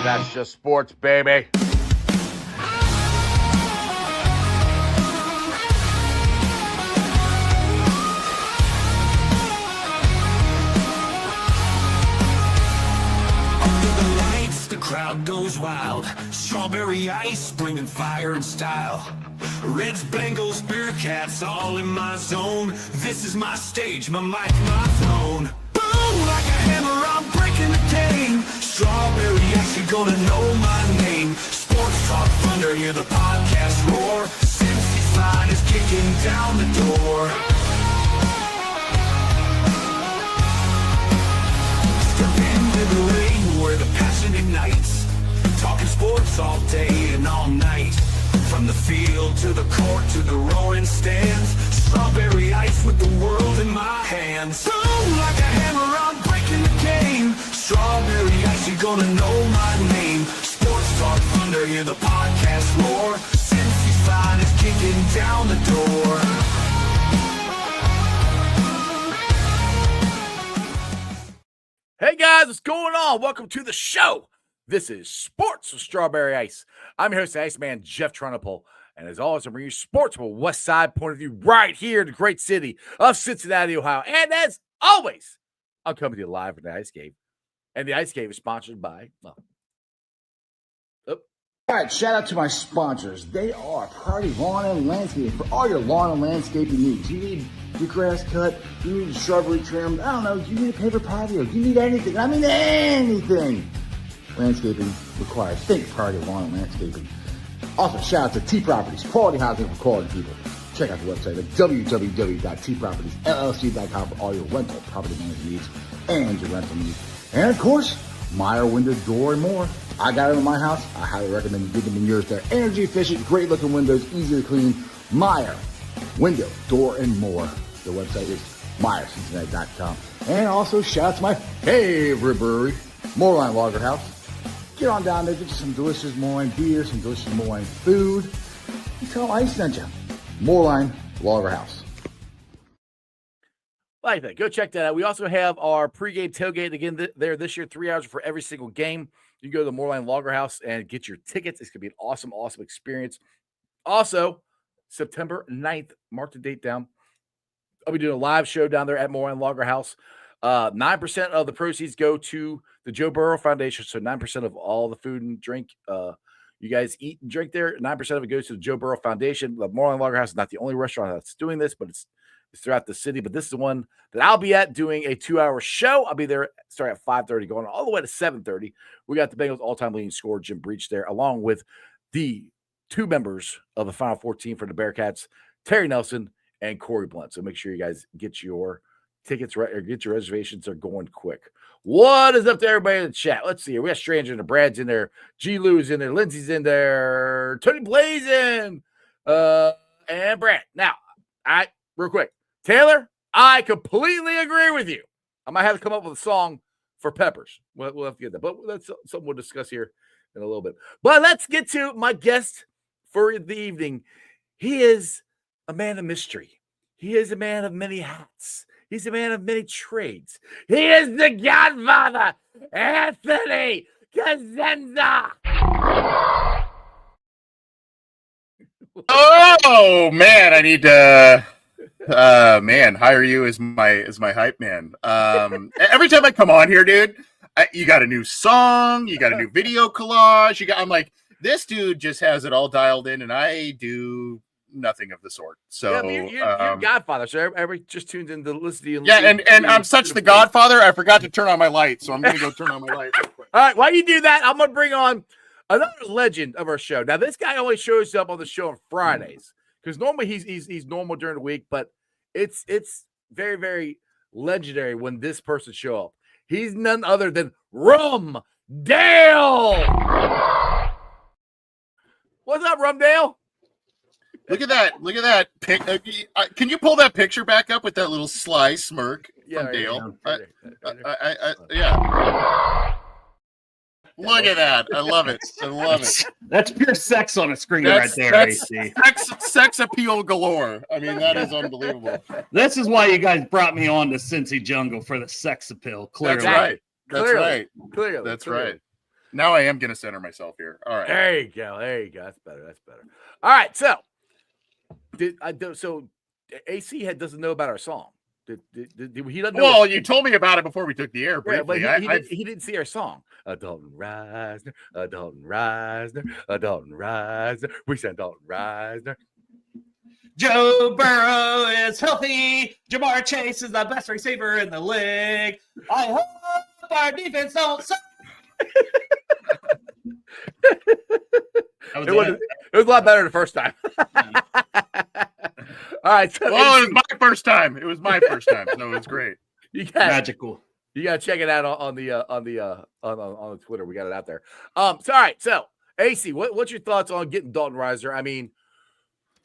That's just sports, baby. Crowd goes wild. Strawberry ice, bringing fire and style. Reds, Bengals, Bearcats, all in my zone. This is my stage, my mic, my throne. Boom, like a hammer, I'm breaking the game. Strawberry ice, you're gonna know my name. Sports Talk Thunder, hear the podcast roar. Cincy's line is kicking down the door. Step into the lane where the passion ignites. Talking sports all day and all night. From the field to the court to the roaring stands. Strawberry ice with the world in my hands. Boom, like a hammer, I'm breaking the game. Strawberry ice, you're gonna know my name. Sports Talk Thunder, hear the podcast roar. Cincy's fine is kicking down the door. Hey guys, what's going on? Welcome to the show. This is Sports with Strawberry Ice. I'm your host, Iceman Jeff Trunapole, and as always, I'm bringing you sports from a West Side point of view right here in the great city of Cincinnati, Ohio. And as always, I'm coming to you live from the Ice Cave, and the Ice Cave is sponsored by. All right, shout out to my sponsors. They are Party Lawn and Landscaping for all your lawn and landscaping needs. You need your grass cut, you need shrubbery trimmed, I don't know, you need a paper patio, you need anything, I mean anything. Landscaping required. Think Party Lawn and Landscaping. Also, shout out to T Properties, quality housing for quality people. Check out the website at www.tpropertiesllc.com for all your rental property management needs and your rental needs. And of course, Meyer Window, Door, and more. I got it in my house. I highly recommend you get them in yours. They're energy efficient, great looking windows, easy to clean. Meyer Window, Door, and more. The website is MeyerCincinnati.com. And also shout out to my favorite brewery, Moorline Lager House. Get on down there, get you some delicious Moorline beer, some delicious Moorline food. You tell them I sent you. Moorline Lager House. Like that. Go check that out. We also have our pregame tailgate again there this year, 3 hours for every single game. You can go to the Moorline Lager House and get your tickets. It's going to be an awesome, awesome experience. Also, September 9th, mark the date down. I'll be doing a live show down there at Moorline Lager House. 9% of the proceeds go to the Joe Burrow Foundation. So 9% of all the food and drink you guys eat and drink there, 9% of it goes to the Joe Burrow Foundation. The Moorline Lager House is not the only restaurant that's doing this, but it's throughout the city. But this is the one that I'll be at doing a 2-hour show. I'll be there starting at 5:30, going all the way to 7:30. We got the Bengals all-time leading scorer, Jim Breach, there, along with the two members of the Final Four team for the Bearcats, Terry Nelson and Corey Blunt. So make sure you guys get your tickets right or get your reservations. They're going quick. What is up to everybody in the chat? Let's see here. We got Stranger in there. Brad's in there. G. Lou's in there. Lindsay's in there. Tony Blazin. And Brad. Now, real quick. Taylor, I completely agree with you. I might have to come up with a song for Peppers. We'll have to get that. But that's something we'll discuss here in a little bit. But let's get to my guest for the evening. He is a man of mystery. He is a man of many hats. He's a man of many trades. He is the Godfather, Anthony Kanza. Oh man, I need to hire you as my hype man. Every time I come on here, dude, you got a new song, you got a new video collage, I'm like, this dude just has it all dialed in, and I do nothing of the sort. So you're Godfather, so everybody just tunes in to listen to you. And I'm such the Godfather, I forgot to turn on my light, so I'm gonna go turn on my light real quick. All right, while you do that, I'm gonna bring on another legend of our show. Now, this guy only shows up on the show on Fridays because normally he's normal during the week, but it's very, very legendary when this person show up. He's none other than Rum Dale. What's up, Rum Dale? Look at that! Look at that! Can you pull that picture back up with that little sly smirk from Dale? Yeah. Look at that! I love it. I love it. That's pure sex on a screen right there, AC. Sex appeal galore. I mean, that is unbelievable. This is why you guys brought me on to Cincy Jungle for the sex appeal. Clearly. That's right. That's Clearly. right. Clearly. That's Clearly. right. Now I am going to center myself here. All right. There you go. That's better. All right. So, AC doesn't know about our song. He doesn't know. Well, you told me about it before we took the air Yeah, briefly. but he didn't see our song. A Dalton Reisner, a Dalton Reisner, a Dalton Reisner. We said Dalton Reisner. Joe Burrow is healthy. Jamar Chase is the best receiver in the league. I hope our defense don't suck. It was a lot better the first time. All right. So it was my first time. So it was great. Magical. You gotta check it out on the Twitter. We got it out there. All right. So AC, what's your thoughts on getting Dalton Reisner? I mean,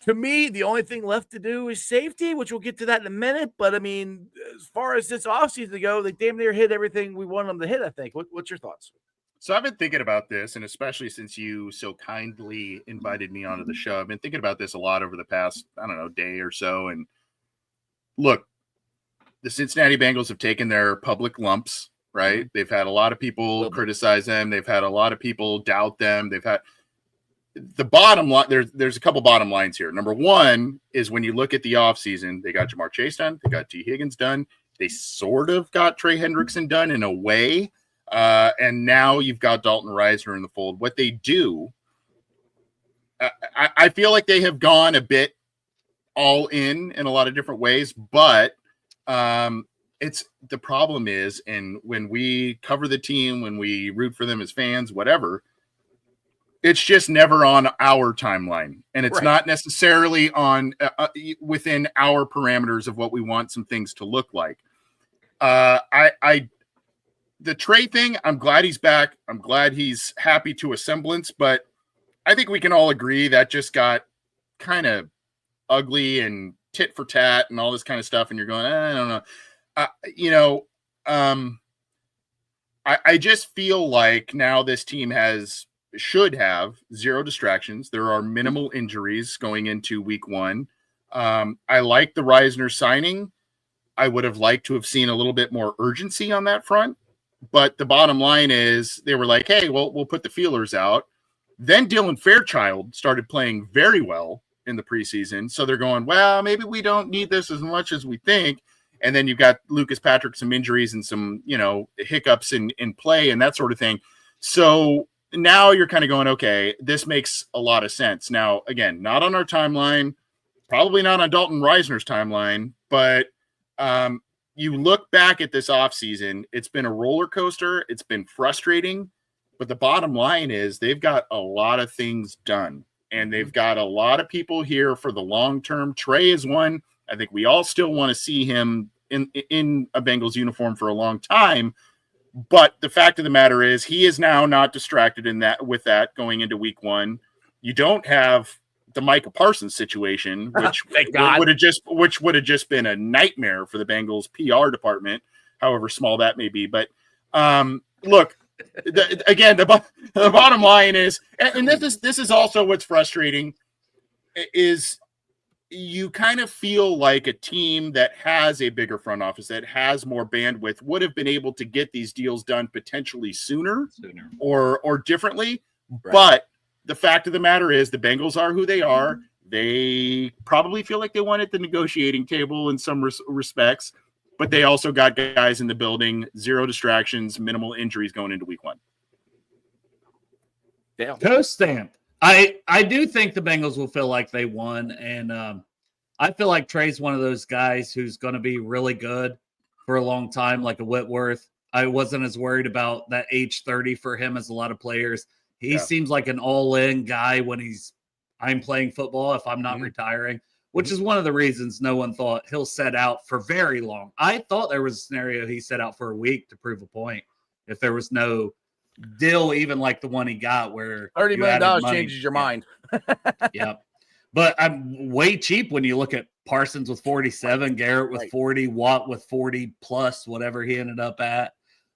to me, the only thing left to do is safety, which we'll get to that in a minute. But I mean, as far as this offseason go, they damn near hit everything we want them to hit, I think. What's your thoughts? So I've been thinking about this, and especially since you so kindly invited me onto the show, I've been thinking about this a lot over the past, day or so. And look, the Cincinnati Bengals have taken their public lumps, right? They've had a lot of people criticize them. They've had a lot of people doubt them. They've had the bottom line. There's a couple bottom lines here. Number one is when you look at the offseason, they got Jamar Chase done. They got T. Higgins done. They sort of got Trey Hendrickson done in a way. And now you've got Dalton Reisner in the fold. What they do, I feel like they have gone a bit all in a lot of different ways, but it's the problem is, and when we cover the team, when we root for them as fans, whatever, it's just never on our timeline, and it's not necessarily on within our parameters of what we want some things to look like. The Trey thing, I'm glad he's back. I'm glad he's happy to a semblance, but I think we can all agree that just got kind of ugly and tit for tat and all this kind of stuff. And you're going, I don't know. I just feel like now this team should have zero distractions. There are minimal injuries going into week one. I like the Reisner signing. I would have liked to have seen a little bit more urgency on that front. But the bottom line is they were like, hey, well, we'll put the feelers out. Then Dylan Fairchild started playing very well in the preseason. So they're going, well, maybe we don't need this as much as we think. And then you've got Lucas Patrick, some injuries and some, hiccups in play and that sort of thing. So now you're kind of going, okay, this makes a lot of sense. Now, again, not on our timeline, probably not on Dalton Reisner's timeline, but you look back at this offseason, it's been a roller coaster. It's been frustrating. But the bottom line is they've got a lot of things done. And they've got a lot of people here for the long term. Trey is one. I think we all still want to see him in a Bengals uniform for a long time. But the fact of the matter is he is now not distracted with that going into week one. You don't have the Micah Parsons situation, which would have just been a nightmare for the Bengals PR department, however small that may be. But look, the bottom line is, and this is also what's frustrating, is you kind of feel like a team that has a bigger front office, that has more bandwidth, would have been able to get these deals done potentially sooner. or differently. Right. But the fact of the matter is the Bengals are who they are. They probably feel like they won at the negotiating table in some respects, but they also got guys in the building, zero distractions, minimal injuries going into week one. Damn. Toast stamp. I do think the Bengals will feel like they won, and I feel like Trey's one of those guys who's going to be really good for a long time, like a Whitworth. I wasn't as worried about that age 30 for him as a lot of players. He seems like an all-in guy when I'm playing football if I'm not retiring, which is one of the reasons no one thought he'll set out for very long. I thought there was a scenario he set out for a week to prove a point if there was no deal even like the one he got where $30 million changes your mind. Yeah. But I'm way cheap when you look at Parsons with 47, Garrett with 40, Watt with 40 plus, whatever he ended up at.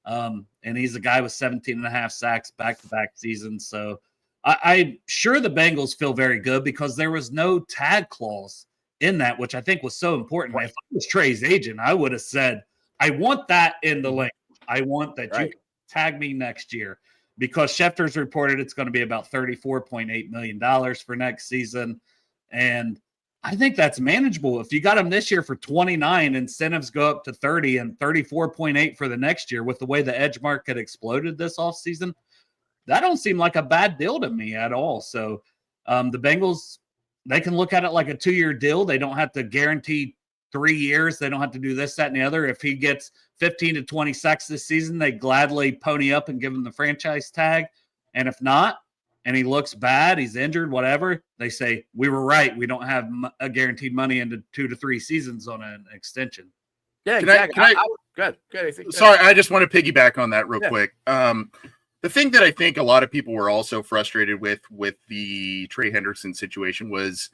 And he's a guy with 17 and a half sacks back-to-back seasons. So I'm sure the Bengals feel very good because there was no tag clause in that, which I think was so important. Right. If I was Trey's agent, I would have said, I want that in the link. I want that you tag me next year. because Schefter's reported it's going to be about $34.8 million for next season. And I think that's manageable. If you got him this year for 29, incentives go up to 30 and 34.8 for the next year with the way the edge market exploded this offseason. That don't seem like a bad deal to me at all. So the Bengals, they can look at it like a 2-year deal. They don't have to guarantee 3 years. They don't have to do this, that, and the other. If he gets 15 to 20 sacks this season, they gladly pony up and give him the franchise tag. And if not, and he looks bad, he's injured, whatever, they say, we were right. We don't have a guaranteed money into 2 to 3 seasons on an extension. Yeah, exactly. Good. Sorry, I just want to piggyback on that real quick. The thing that I think a lot of people were also frustrated with the Trey Hendrickson situation was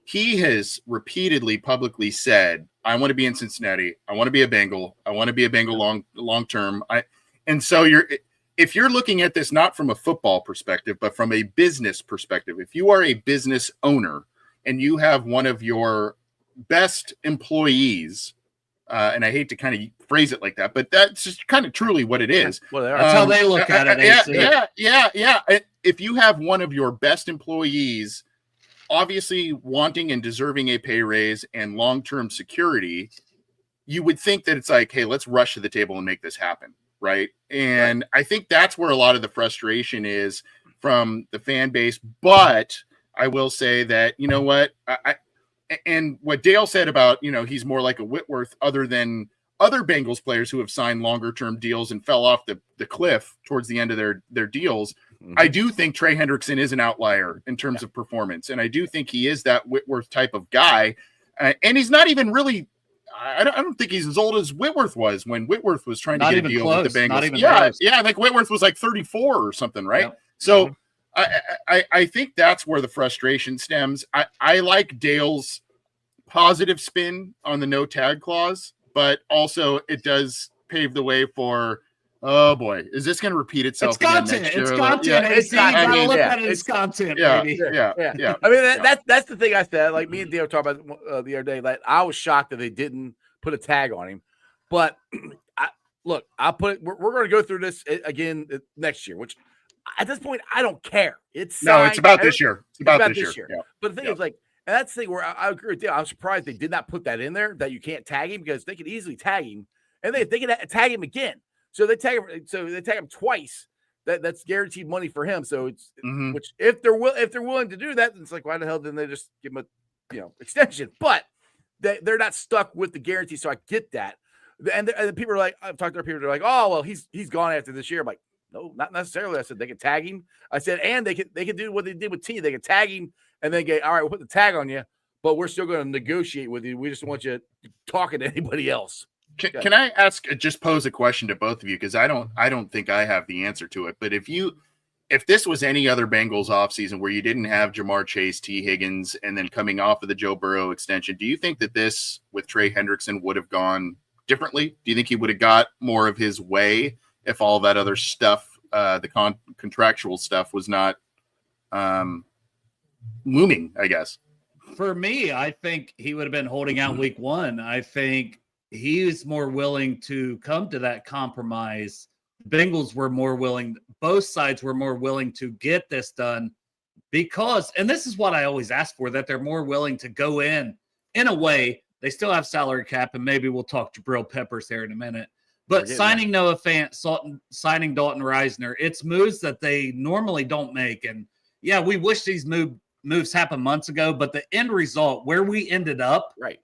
he has repeatedly publicly said, I want to be in Cincinnati. I want to be a Bengal. I want to be a Bengal long term. And so if you're looking at this not from a football perspective, but from a business perspective, if you are a business owner and you have one of your best employees, and I hate to kind of phrase it like that, but that's just kind of truly what it is. Well, they are. That's how they look at it. Yeah. If you have one of your best employees obviously wanting and deserving a pay raise and long-term security, you would think that it's like, hey, let's rush to the table and make this happen. Right. And I think that's where a lot of the frustration is from the fan base. But I will say that, you know what, and what Dale said about, he's more like a Whitworth other than other Bengals players who have signed longer term deals and fell off the cliff towards the end of their deals. Mm-hmm. I do think Trey Hendrickson is an outlier in terms of performance. And I do think he is that Whitworth type of guy. And he's not even really, I don't think he's as old as Whitworth was when Whitworth was trying to get a deal with the Bengals. Yeah, I think Whitworth was like 34 or something, right? Yep. So I think that's where the frustration stems. I like Dale's positive spin on the no tag clause, but also it does pave the way for, oh boy, is this going to repeat itself again next year? It's content. It's content. Yeah. I mean, that's the thing I said. Like me and Dale talked about the other day. Like I was shocked that they didn't put a tag on him. But I'll put it. We're going to go through this again next year. Which at this point I don't care. It's about this year. It's about this year. Yeah. But the thing is, like, and that's the thing where I agree with Dale. I'm surprised they did not put that in there that you can't tag him because they could easily tag him and they can tag him again. So they tag him twice. That's guaranteed money for him. So it's which if they're willing to do that, then it's like, why the hell didn't they just give him a extension? But they're not stuck with the guarantee. So I get that. And people are like, I've talked to people. They're like, oh well, he's gone after this year. I'm like, no, not necessarily. I said they can tag him. I said, and they can do what they did with T. They can tag him and then get, all right, we'll put the tag on you, but we're still going to negotiate with you. We just want you talking to anybody else. Can I just pose a question to both of you? Because I don't think I have the answer to it. But if this was any other Bengals offseason where you didn't have Jamar Chase, T. Higgins, and then coming off of the Joe Burrow extension, do you think that this with Trey Hendrickson would have gone differently? Do you think he would have got more of his way if all that other stuff, the contractual stuff, was not looming, I guess? For me, I think he would have been holding out week one. I think he is more willing to come to that compromise. Bengals were more willing. Both sides were more willing to get this done because, and this is what I always ask for, that they're more willing to go in a way. They still have salary cap, and maybe we'll talk Jabril Peppers there in a minute. But signing Noah Fant, signing Dalton Reisner, it's moves that they normally don't make. And yeah, we wish these moves happened months ago, but the end result, where we ended up, right?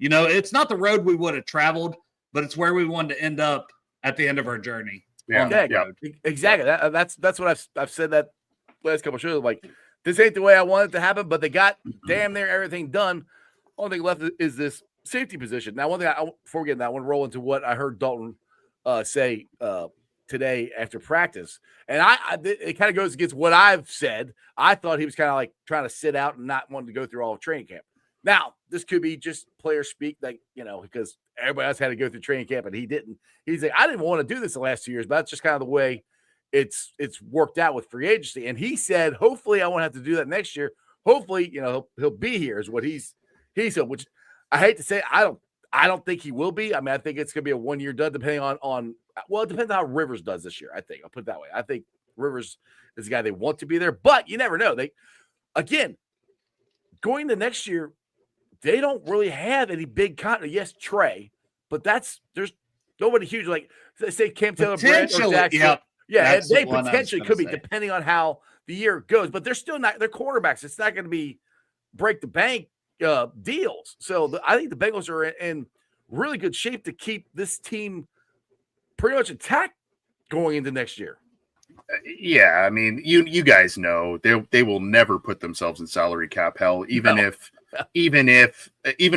It's not the road we would have traveled, but it's where we wanted to end up at the end of our journey. Yeah. Exactly. That's what I've said that last couple of shows. Like, this ain't the way I wanted it to happen, but they got damn near everything done. Only thing left is this safety position. Now, one thing before we get in that, I want to roll into what I heard Dalton say today after practice, and it kind of goes against what I've said. I thought he was kind of like trying to sit out and not wanting to go through all of training camp. Now, this could be just player speak, like, because everybody else had to go through training camp and he didn't. He's like, I didn't want to do this the last 2 years, but that's just kind of the way it's worked out with free agency. And he said, hopefully I won't have to do that next year. Hopefully, he'll be here is what he said, which I hate to say. I don't think he will be. I mean, I think it's going to be a 1 year done, depending on well, it depends on how Rivers does this year. I think I'll put it that way. I think Rivers is the guy they want to be there, but you never know. Again, going to next year, they don't really have any big content. Yes, Trey, but there's nobody huge like say Cam Taylor, Brand, or Jackson. Yep. Yeah, and That's they the one I was potentially gonna could be say. depending on how the year goes, but they're still not. They're quarterbacks. It's not going to be break the bank deals. So I think the Bengals are in really good shape to keep this team pretty much intact going into next year. Yeah, I mean, you guys know they will never put themselves in salary cap hell, even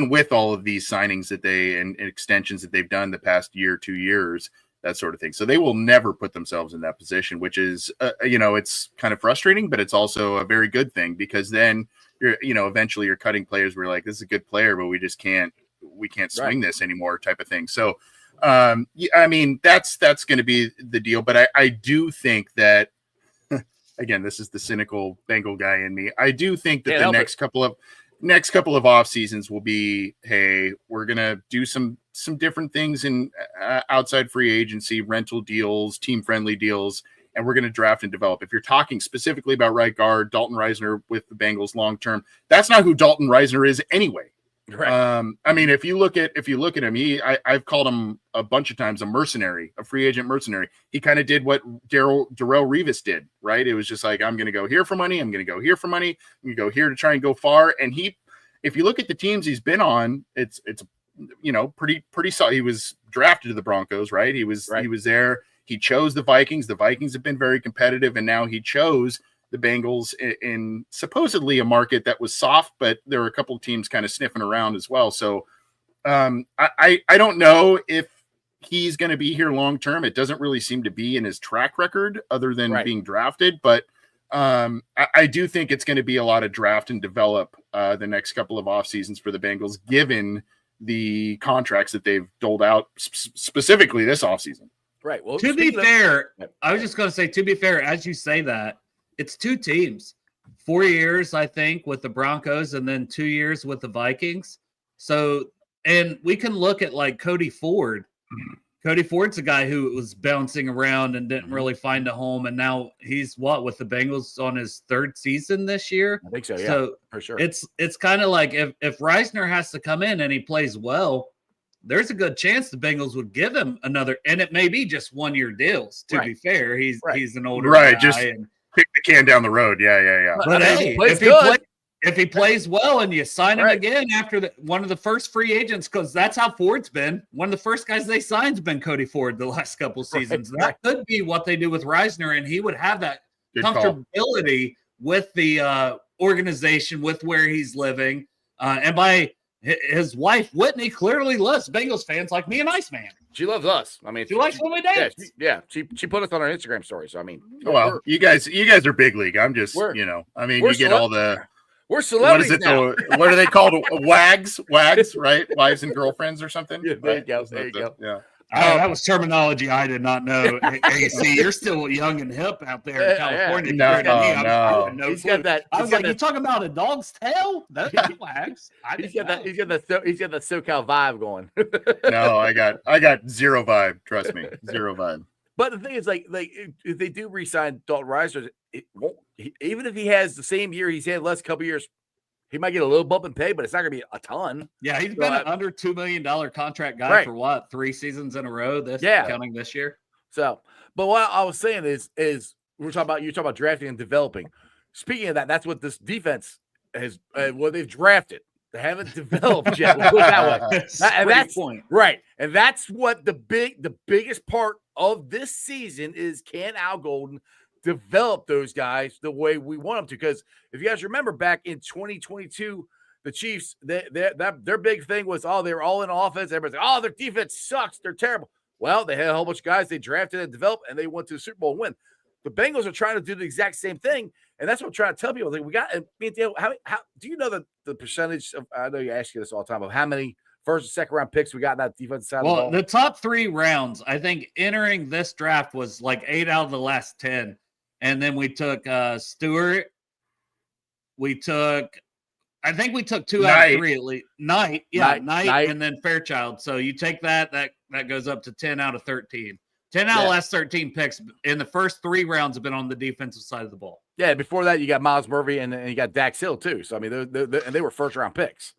with all of these signings that they and extensions that they've done the past year, 2 years, that sort of thing. So they will never put themselves in that position, which is it's kind of frustrating, but it's also a very good thing, because then eventually you're cutting players where you're like, this is a good player, but we can't swing this anymore, type of thing. So I mean, that's going to be the deal. But I do think that, again, this is the cynical Bengal guy in me. I do think that the next couple of off seasons will be, hey, we're going to do some different things in outside free agency, rental deals, team friendly deals, and we're going to draft and develop. If you're talking specifically about right guard, Dalton Reisner with the Bengals long term, that's not who Dalton Reisner is anyway. Right. I mean, if you look at him, I've called him a bunch of times a free agent mercenary. He kind of did what Darrelle Revis did, right? It was just like, I'm going to go here for money. I'm going to go here for money. I'm going to go here to try and go far. And if you look at the teams he's been on, it's pretty solid. He was drafted to the Broncos, right? He was there. He chose the Vikings. The Vikings have been very competitive, and now he chose the Bengals in supposedly a market that was soft, but there were a couple of teams kind of sniffing around as well. So I don't know if he's going to be here long term. It doesn't really seem to be in his track record other than being drafted, but I do think it's going to be a lot of draft and develop the next couple of off seasons for the Bengals, given the contracts that they've doled out specifically this offseason. Right. Well, to be fair, I was just going to say, to be fair, as you say that, it's two teams, 4 years, I think, with the Broncos, and then 2 years with the Vikings. So, and we can look at like Cody Ford. Cody Ford's a guy who was bouncing around and didn't really find a home. And now he's with the Bengals on his third season this year. I think so. Yeah, so for sure. It's kind of like if Reisner has to come in and he plays well, there's a good chance the Bengals would give him another, and it may be just 1 year deals. To be fair, he's an older guy. Just kick the can down the road. Yeah. But hey, if he plays well and you sign him again after one of the first free agents, because that's how Ford's been. One of the first guys they signed's been Cody Ford the last couple seasons. That could be what they do with Reisner, and he would have that comfortability with the organization, with where he's living, and by his wife Whitney clearly loves Bengals fans like me and Iceman. She loves us. I mean, she likes when we dance. She put us on our Instagram story. So I mean, well, you guys are big league. I'm just I mean, you get all the. We're celebrities now. What are they called? Wags, right? Wives and girlfriends or something. Yeah, there you go. Yeah. That was terminology I did not know. AC, you're still young and hip out there in California. No. He's got that. I was like, you talking about a dog's tail? That's wags. He's got that SoCal vibe going. No, I got zero vibe. Trust me, zero vibe. But the thing is, like if they do re-sign Dalton Reisner, even if he has the same year he's had the last couple years, he might get a little bump in pay, but it's not going to be a ton. Yeah, he's been an under $2 million contract guy for what, 3 seasons in a row? Counting this year. So, but what I was saying is you're talking about drafting and developing. Speaking of that, that's what this defense has. What they've drafted, they haven't developed yet. We'll put it that way. And that's point, right? And that's what the biggest part of this season is. Can Al Golden develop those guys the way we want them to? Because if you guys remember back in 2022, the Chiefs, their big thing was, they were all in offense. Everybody's like, their defense sucks. They're terrible. Well, they had a whole bunch of guys they drafted and developed, and they went to the Super Bowl and win. The Bengals are trying to do the exact same thing, and that's what I'm trying to tell people. Like, we got, how do you know the percentage of? I know you ask you this all the time, of how many first and second round picks we got in that defensive side of the ball? The top 3 rounds, I think, entering this draft was like 8 out of the last 10. And then we took Stewart. I think we took 2 out of 3 at least. Knight, and then Fairchild. So you take that goes up to 10 out of 13. 10 out of the last 13 picks in the first 3 rounds have been on the defensive side of the ball. Yeah, before that, you got Miles Murphy and you got Dax Hill, too. So, I mean, they were first-round picks.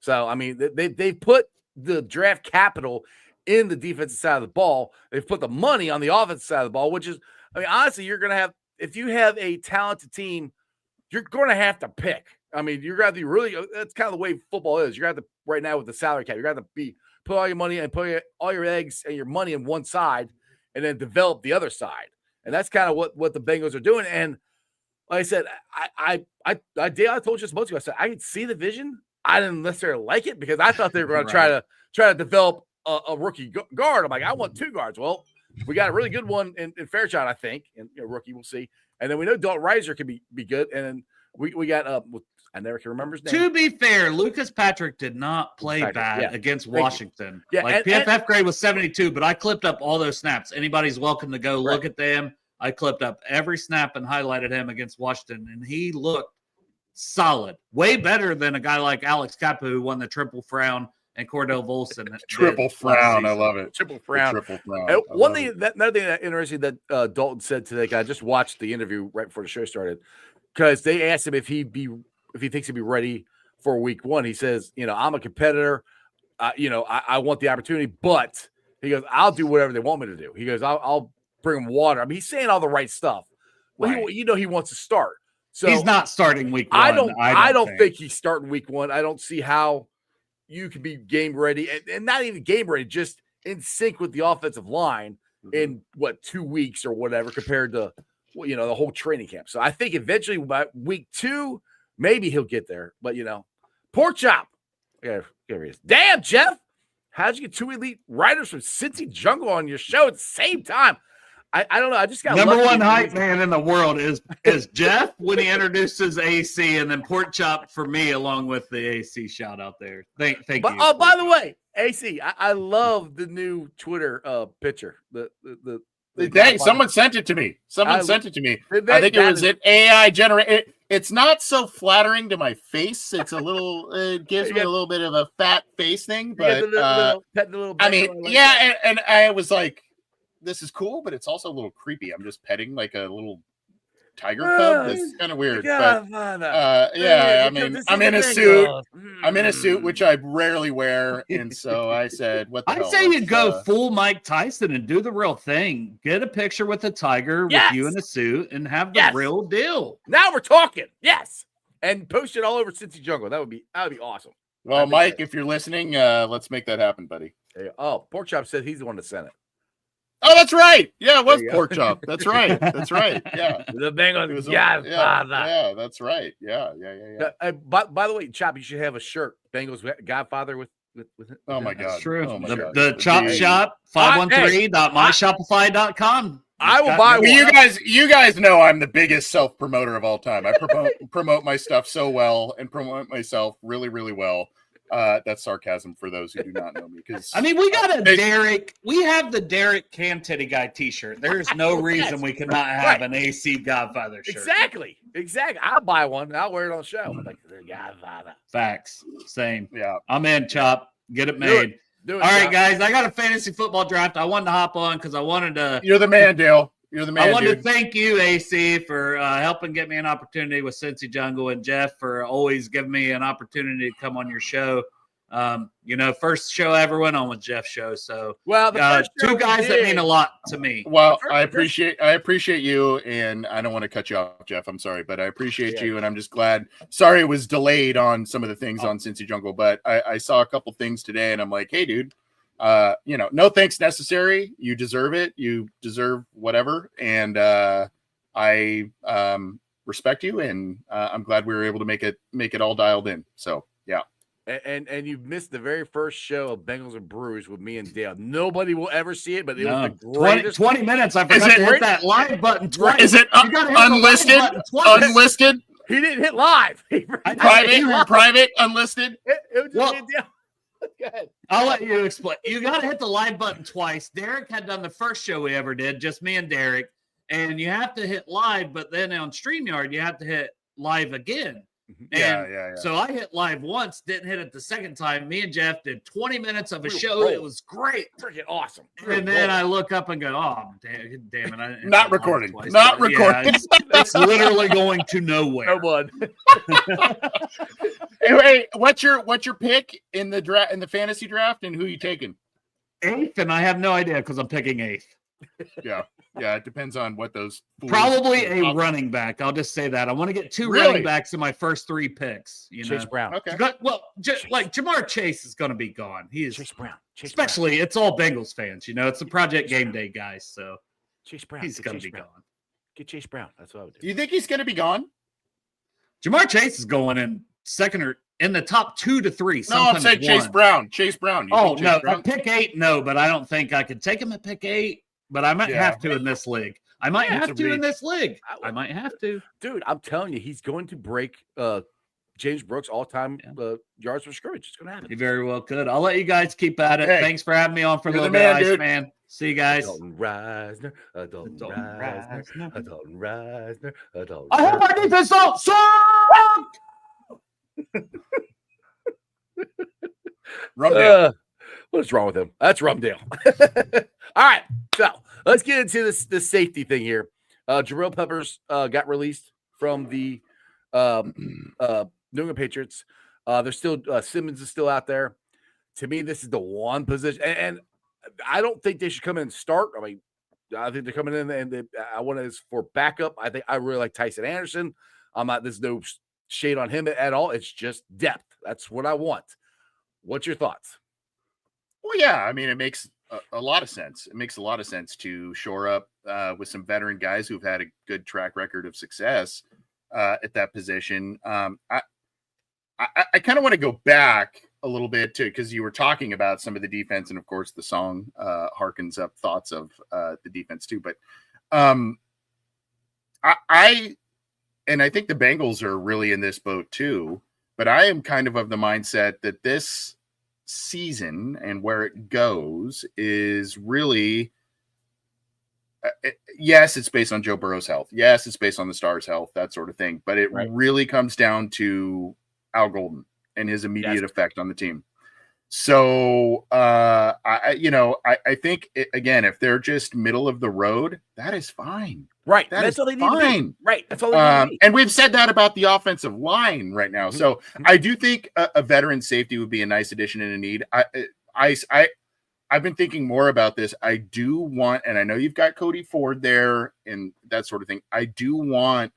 So, I mean, they put the draft capital in the defensive side of the ball. They've put the money on the offensive side of the ball, which is, I mean, honestly, you're going to have – if you have a talented team, you're going to have to pick. I mean, you're going to be really – that's kind of the way football is. You're going to have to – right now with the salary cap, you're going to have to be put all your money and put all your eggs and your money in one side and then develop the other side. And that's kind of what the Bengals are doing. And like I said, Dale, I told you this months ago, I said, I could see the vision. I didn't necessarily like it because I thought they were going to try to develop a rookie guard. I'm like, I want 2 guards. Well, we got a really good one in Fairchild, I think, and rookie, we'll see. And then we know Dalton Reiser can be good. And then we got I never can remember his name. To be fair, Lucas Patrick did not play bad against Washington. Yeah, like PFF grade was 72, but I clipped up all those snaps. Anybody's welcome to go look at them. I clipped up every snap and highlighted him against Washington, and he looked solid. Way better than a guy like Alex Kappa, who won the Triple Frown, and Cordell Volson. Triple Frown. I love it. Triple Frown. Triple Frown. Another thing that interesting that Dalton said today, I just watched the interview right before the show started, because they asked him if he thinks he'd be ready for week 1. He says, I'm a competitor. I want the opportunity, but he goes, I'll do whatever they want me to do. He goes, I'll bring him water. I mean, he's saying all the right stuff. Well, Right. He wants to start. So he's not starting week 1. I don't think he's starting week 1. I don't see how you can be game ready and not even game ready, just in sync with the offensive line in 2 weeks or whatever compared to the whole training camp. So I think eventually by week 2, maybe he'll get there. But Pork Chop. Yeah, here he is. Damn, Jeff. How'd you get 2 elite writers from Cincy Jungle on your show at the same time? I don't know. I just got number one hype man in the world is Jeff when he introduces AC, and then Pork Chop for me along with the AC shout out there. Thank you. Oh, by the way, AC, I love the new Twitter picture. Someone sent it to me. I think it was AI generated. It's not so flattering to my face. It's a little. It gives me a little bit of a fat face thing. But I mean, and I was like, this is cool, but it's also a little creepy. I'm just petting like a little tiger cub. That's kind of weird. But I mean, I'm in a suit. I'm in a suit, which I rarely wear, and so I said, "What the hell?" I say you go full Mike Tyson and do the real thing. Get a picture with the tiger with you in a suit, and have the real deal. Now we're talking. Yes, and post it all over Cincy Jungle. That would be awesome. Well, Mike, if you're listening, let's make that happen, buddy. Oh, Pork Chop said he's the one that sent it. Oh, that's right. Yeah, it was Pork Chop. That's right. That's right. Yeah. The Bengals. Godfather. Yeah, that's right. Yeah. By the way, Chop, you should have a shirt. Bengals Godfather with oh my God. That's true. Oh my God. The Chop Shop 513.myshopify.com. I will buy one. You guys know I'm the biggest self-promoter of all time. I promote my stuff so well and promote myself really, really well. That's sarcasm for those who do not know me. Because I mean, we got Derek. We have the Derek Cam Titty Guy T-shirt. There's no reason we cannot have an AC Godfather shirt. Exactly. I'll buy one. I'll wear it on the show. I'm like, the Godfather. Facts. Same. Yeah. I'm in, Chop. Get it made. Do it, all right, Chop. guys. I got a fantasy football draft. I wanted to hop on because I wanted to. You're the man, Dale. You're the man. I wanted to thank you, AC, for helping get me an opportunity with Cincy Jungle, and Jeff for always giving me an opportunity to come on your show. First show I ever went on with Jeff's show. So, well, the first 2 guys that mean a lot to me. Well, I appreciate you, and I don't want to cut you off, Jeff. I'm sorry, but I appreciate you, and I'm just glad. Sorry, it was delayed on some of the things on Cincy Jungle, but I saw a couple things today, and I'm like, hey, dude. No thanks necessary. You deserve it. You deserve whatever. And I respect you, and I'm glad we were able to make it all dialed in. So yeah. And you've missed the very first show of Bengals and Brews with me and Dale. Nobody will ever see it, but it was the greatest. 20 minutes. I forgot to hit that live button twice. Is it unlisted? Unlisted? He didn't hit live. Private, unlisted. It was just Dale. Go ahead. I'll let you explain. You got to hit the live button twice. Derek had done the first show we ever did, just me and Derek, and you have to hit live, but then on StreamYard, you have to hit live again. And so I hit live once, didn't hit it the second time. Me and Jeff did 20 minutes of a We were show. rolling. It was great. Freaking awesome. And then I look up and go, oh, damn it. I didn't hit Not that live recording. twice. Not But, recording. it's literally going to nowhere. No one. Hey, what's your pick in the draft, in the fantasy draft, and who you taking? 8th, and I have no idea because I'm picking 8th. Yeah, it depends on what those fools- Probably a running back. I'll just say that. I want to get 2 Really? running backs in my first 3 picks. You know, Chase Brown. Okay. Well, like Jamar Chase is going to be gone. He is, Chase Brown. especially it's all Bengals fans. You know, it's the Project Game Day guys, so Chase Brown. he's going to be gone. Get Chase Brown. That's what I would do. You think he's going to be gone? Jamar Chase is going in second or in the top 2 to 3. No, I'm saying Chase Brown. Chase Brown. You Oh think Chase no, Brown? at pick 8, no, but I don't think I could take him at pick 8. But I might have to in this league. I might have to in this league. I might have to. Dude, I'm telling you, he's going to break James Brooks' all-time yards per scrimmage. It's going to happen. He very well could. I'll let you guys keep at it. Hey, Thanks for having me on for a you're little the bit, man, dude. Iceman. See you guys. Dalton Reisner, Dalton Reisner, Dalton Reisner, Dalton I hope my defense don't suck. Rumdale. What is wrong with him? That's Rumdale. All right, so let's get into this safety thing here. Jarrell Peppers got released from the New England Patriots. There's still Simmons is still out there. To me, this is the one position, and I don't think they should come in and start. I mean, I think they're coming in and I want it for backup. I think I really like Tyson Anderson. I'm not. There's no shade on him at all. It's just depth. That's what I want. What's your thoughts? Well, yeah, I mean, it makes a lot of sense. It makes a lot of sense to shore up with some veteran guys who've had a good track record of success at that position. I kind of want to go back a little bit to, because you were talking about some of the defense, and of course the song harkens up thoughts of the defense too. But I think the Bengals are really in this boat too. But I am kind of the mindset that this season and where it goes is really, yes, it's based on Joe Burrow's health. Yes, it's based on the Stars' health, that sort of thing. But it really comes down to Al Golden and his immediate effect on the team. So, I think, again, if they're just middle of the road, that is fine. Right. That's all they need fine. to be. Right. That's all they need to be. And we've said that about the offensive line right now. So I do think a veteran safety would be a nice addition and a need. I've been thinking more about this. I do want, and I know you've got Cody Ford there and that sort of thing. I do want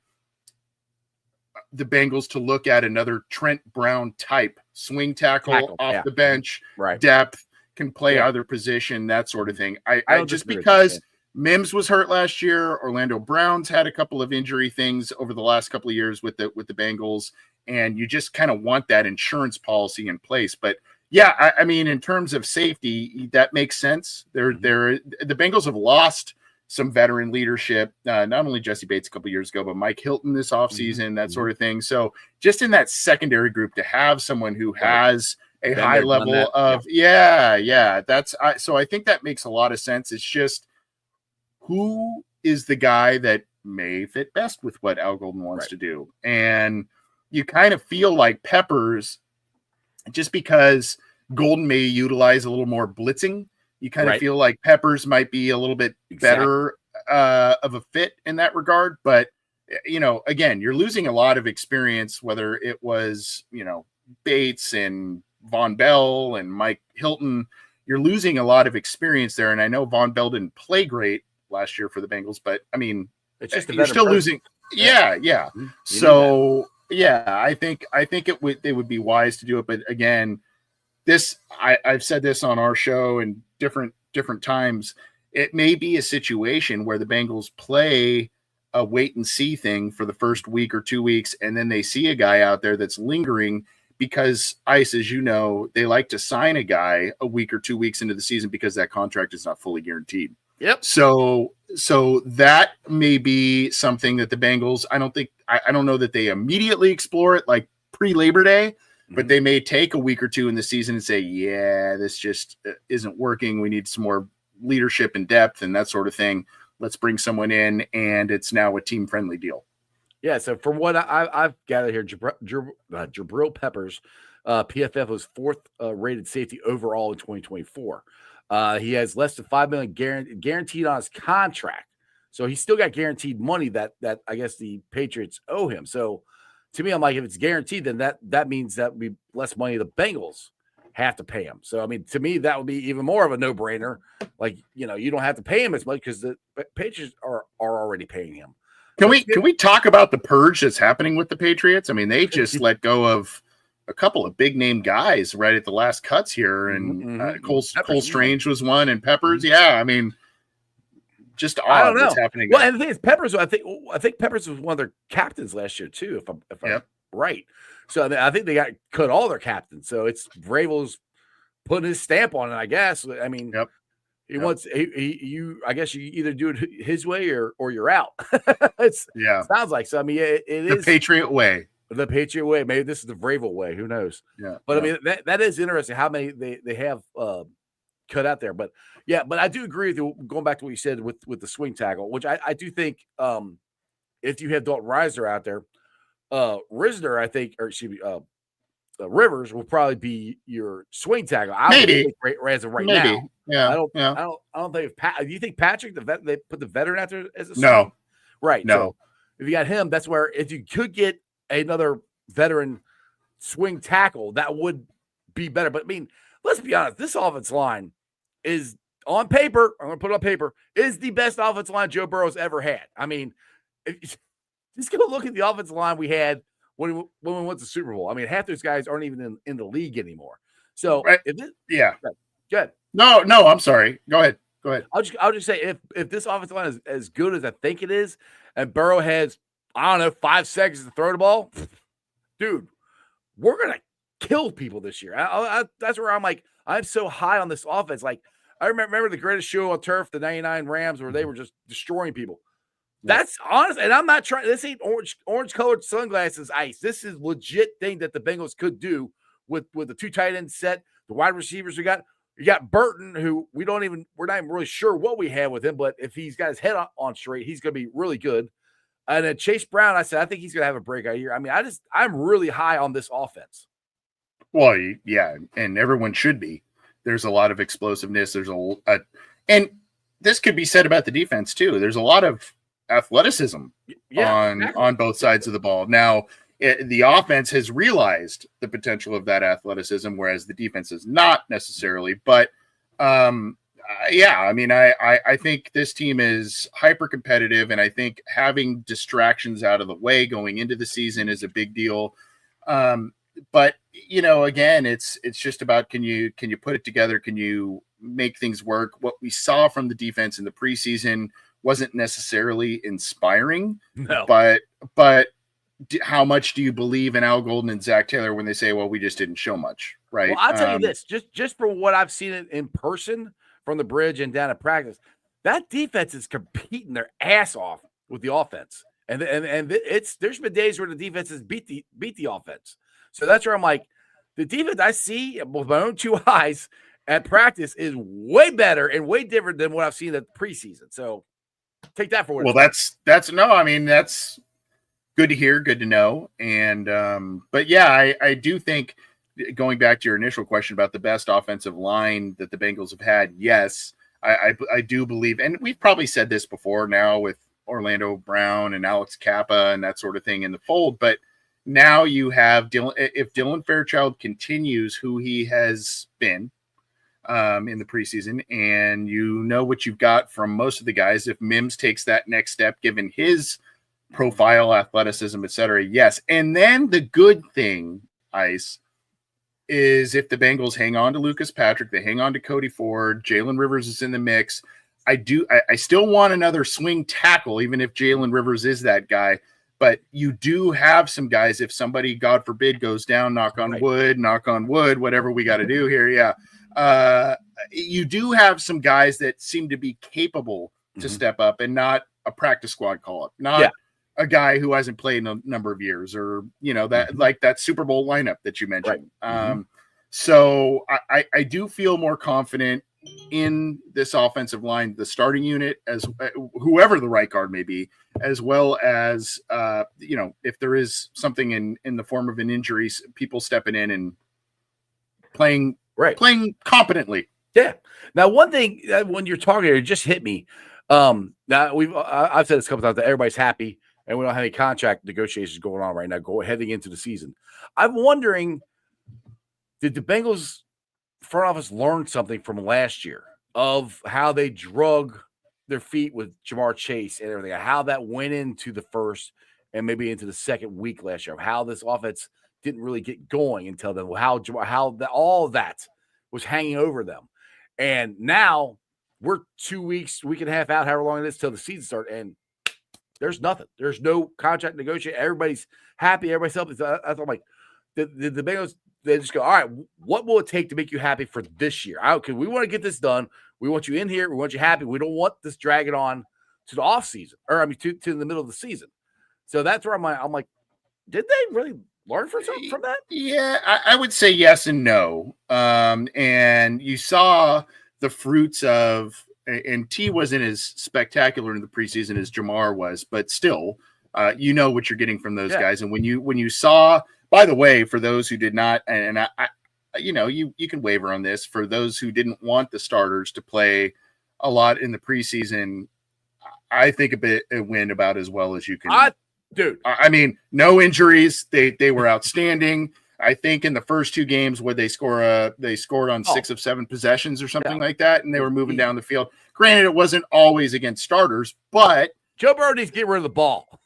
the Bengals to look at another Trent Brown type swing tackle off the bench, depth, can play either position, that sort of thing. I just because Mims was hurt last year, Orlando Brown's had a couple of injury things over the last couple of years with the Bengals, and you just kind of want that insurance policy in place. But yeah, I mean, in terms of safety, that makes sense. The Bengals have lost some veteran leadership, not only Jesse Bates a couple years ago, but Mike Hilton this offseason, that sort of thing. So just in that secondary group to have someone who has a high level of, so I think that makes a lot of sense. It's just, who is the guy that may fit best with what Al Golden wants to do? And you kind of feel like Peppers, just because Golden may utilize a little more blitzing, you kind of feel like Peppers might be a little bit better of a fit in that regard. But, again, you're losing a lot of experience, whether it was, Bates and Von Bell and Mike Hilton. You're losing a lot of experience there. And I know Von Bell didn't play great last year for the Bengals, but, I mean, it's just you're still losing. Yeah. So, I think they would be wise to do it. But, again, I've said this on our show and different times. It may be a situation where the Bengals play a wait and see thing for the first week or 2 weeks, and then they see a guy out there that's lingering because Ice, as you know, they like to sign a guy a week or 2 weeks into the season because that contract is not fully guaranteed. Yep. So that may be something that the Bengals, I don't know that they immediately explore it like pre-Labor Day, but they may take a week or two in the season and say, yeah, this just isn't working. We need some more leadership and depth and that sort of thing. Let's bring someone in, and it's now a team-friendly deal. Yeah, so from what I've gathered here, Jabril Peppers, PFF was fourth rated safety overall in 2024. He has less than $5 million guaranteed on his contract, so he's still got guaranteed money that I guess the Patriots owe him. So to me, I'm like, if it's guaranteed, then that means that would be less money the Bengals have to pay him. So I mean, to me, that would be even more of a no brainer. Like, you don't have to pay him as much because the Patriots are already paying him. Can we talk about the purge that's happening with the Patriots? I mean, they just let go of a couple of big name guys right at the last cuts here, and Cole Strange was one, and Peppers. Yeah, I mean, just odd I don't know what's happening. Well, and the thing is, Peppers. I think Peppers was one of their captains last year too, if I'm right. So I think they got cut all their captains. So it's Vrabel's putting his stamp on it, I guess. I mean, he wants I guess you either do it his way or you're out. It sounds like so. I mean, it is the Patriot way. The Patriot way. Maybe this is the Vrabel way. Who knows? Yeah. But I mean, that is interesting how many they have cut out there. But but I do agree with you. Going back to what you said with the swing tackle, which I do think if you have Dalton Risner out there, Risner, I think, or excuse me, Rivers will probably be your swing tackle. Maybe as of right now. Yeah. I don't think do you think Patrick they put the veteran out there as a swing? No. Right. No. So if you got him, that's where if you could get another veteran swing tackle, that would be better. But I mean, let's be honest, this offense line is on paper, I'm gonna put it on paper, is the best offense line Joe Burrow's ever had. I mean, just go look at the offensive line we had when we went to the Super Bowl. I mean, half those guys aren't even in the league anymore. So good. No, I'm sorry. Go ahead. I'll just say if this offensive line is as good as I think it is, and Burrow has, I don't know, 5 seconds to throw the ball, dude, we're gonna kill people this year. That's where I'm like, I'm so high on this offense. Like, I remember the greatest show on turf, the '99 Rams, where they were just destroying people. That's honest, and I'm not trying. This ain't orange colored sunglasses ice. This is legit thing that the Bengals could do with the 2 tight end set, the wide receivers we got. You got Burton, who we're not even really sure what we have with him, but if he's got his head on straight, he's going to be really good. And then Chase Brown, I said, I think he's going to have a breakout year. I mean, I'm really high on this offense. Well, yeah, and everyone should be. There's a lot of explosiveness. There's and this could be said about the defense too. There's a lot of athleticism on both sides of the ball. Now, the offense has realized the potential of that athleticism, whereas the defense is not necessarily. But I mean, I think this team is hyper competitive, and I think having distractions out of the way going into the season is a big deal. But again, it's just about can you put it together? Can you make things work? What we saw from the defense in the preseason wasn't necessarily inspiring. No. But how much do you believe in Al Golden and Zach Taylor when they say, well, we just didn't show much, right? Well, I'll tell you this, just from what I've seen it in person from the bridge and down at practice, that defense is competing their ass off with the offense. And there's been days where the defense has beat the offense. So that's where I'm like, the defense I see with my own 2 eyes at practice is way better and way different than what I've seen at preseason. So take that for what it's that's good to hear, good to know. And but yeah, I do think, going back to your initial question about the best offensive line that the Bengals have had, yes, I do believe, and we've probably said this before now with Orlando Brown and Alex Kappa and that sort of thing in the fold, but now you have if Dylan Fairchild continues who he has been in the preseason, and what you've got from most of the guys, if Mims takes that next step, given his profile, athleticism, etc. Yes. And then the good thing, Ice, is if the Bengals hang on to Lucas Patrick, they hang on to Cody Ford, Jalen Rivers is in the mix. I still want another swing tackle, even if Jalen Rivers is that guy. But you do have some guys, if somebody, God forbid, goes down, knock on wood, whatever we got to do here. Yeah. You do have some guys that seem to be capable to step up, and not a practice squad call-up, not a guy who hasn't played in a number of years, or, that like that Super Bowl lineup that you mentioned. Right. So I do feel more confident in this offensive line, the starting unit, as whoever the right guard may be, as well as if there is something in the form of an injury, people stepping in and playing competently. Yeah. Now, one thing when you're talking, it just hit me. Now I've said this a couple times that everybody's happy and we don't have any contract negotiations going on right now, heading into the season. I'm wondering, did the Bengals front office learn something from last year of how they drug their feet with Jamar Chase and everything, how that went into the first and maybe into the second week last year, of how this offense didn't really get going until then, how all of that was hanging over them. And now we're 2 weeks, week and a half out, however long it is till the season starts, and there's nothing. There's no contract negotiation. Everybody's happy. Everybody's helping. I'm like, the Bengals, they just go, all right, what will it take to make you happy for this year? Okay, we want to get this done. We want you in here. We want you happy. We don't want this dragging on to the off season, or I mean, to the middle of the season. So that's where I'm like, did they really learn from that? Yeah, I would say yes and no. And you saw the fruits of, and T wasn't as spectacular in the preseason as Jamar was, but still, what you're getting from those guys. And when you saw, by the way, for those who did not, and I you can waver on this, for those who didn't want the starters to play a lot in the preseason, I think it went about as well as you can. Dude, I mean, no injuries. They were outstanding. I think in the first two games where they scored on 6 of 7 possessions or something like that, and they were moving down the field. Granted, it wasn't always against starters, but Joe Burrow needs to get rid of the ball.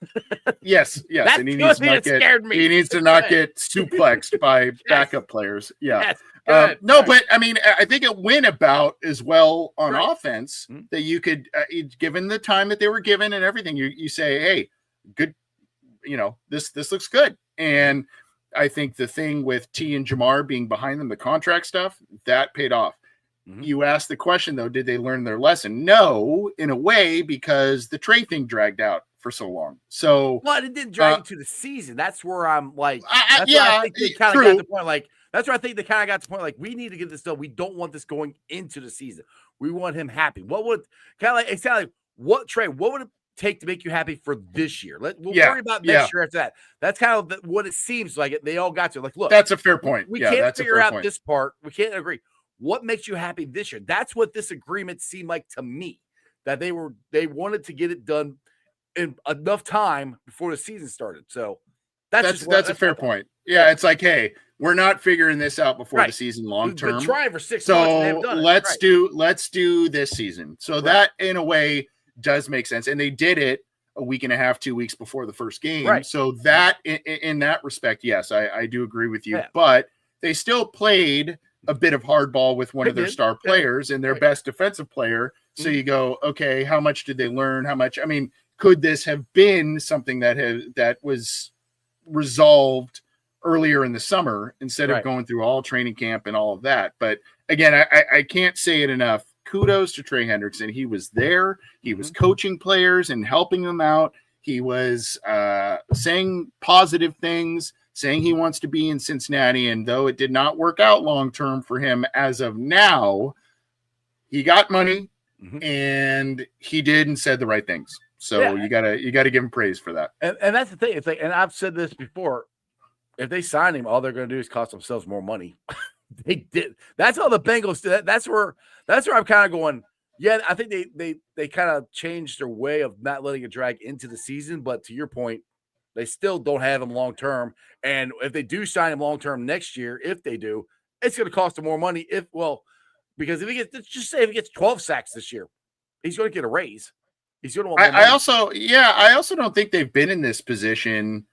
yes, That's and he needs to not get suplexed by backup players. Yeah. No, but I mean, I think it went about as well on offense that you could, given the time that they were given and everything, you say, hey, good, this looks good. And I think the thing with T and Jamar being behind them, the contract stuff, that paid off. Mm-hmm. You asked the question, though, did they learn their lesson? No, in a way, because the Trey thing dragged out for so long. So, but it didn't drag into the season. That's where I'm like, I think they kind of got to the point. Like, that's where I think they kind of got to the point. Like, we need to get this done. We don't want this going into the season. We want him happy. What would it sound like? What would it take to make you happy for this year? We'll worry about next year after that. That's kind of what it seems like. They all got to. Like, look, that's a fair point. We can't figure out this part. We can't agree. What makes you happy this year? That's what this agreement seemed like to me. That they wanted to get it done in enough time before the season started. So that's a fair point. Yeah, it's like, hey, we're not figuring this out before the season long term. We've been trying for 6 months and they haven't done it. Let's do this season. So that in a way does make sense. And they did it a week and a half, 2 weeks before the first game. Right. So that in that respect, yes, I do agree with you. Yeah. But they still played a bit of hardball with one of their star players and their best defensive player. So you go, okay, how much did they learn? How much? I mean, could this have been something that was resolved earlier in the summer instead of going through all training camp and all of that? But again, I can't say it enough. Kudos to Trey Hendrickson. He was there. He was coaching players and helping them out. He was saying positive things, saying he wants to be in Cincinnati. And though it did not work out long-term for him as of now, he got money and he did and said the right things. So you gotta give him praise for that. And that's the thing. It's like, and I've said this before, if they sign him, all they're going to do is cost themselves more money. They did. That's how the Bengals did. That's where I'm kind of going. Yeah, I think they kind of changed their way of not letting it drag into the season. But to your point, they still don't have him long term. And if they do sign him long term next year, if they do, it's going to cost them more money. Because if he gets, let's just say if he gets 12 sacks this year, he's going to get a raise. He's going to want more money. I also don't think they've been in this position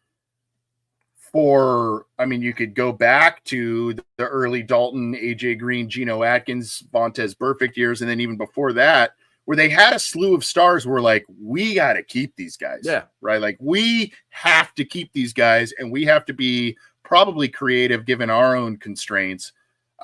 you could go back to the early Dalton, AJ Green, Geno Atkins, Vontaze Burfict years, and then even before that, where they had a slew of stars where like, we got to keep these guys. Yeah. Right. Like we have to keep these guys and we have to be probably creative given our own constraints.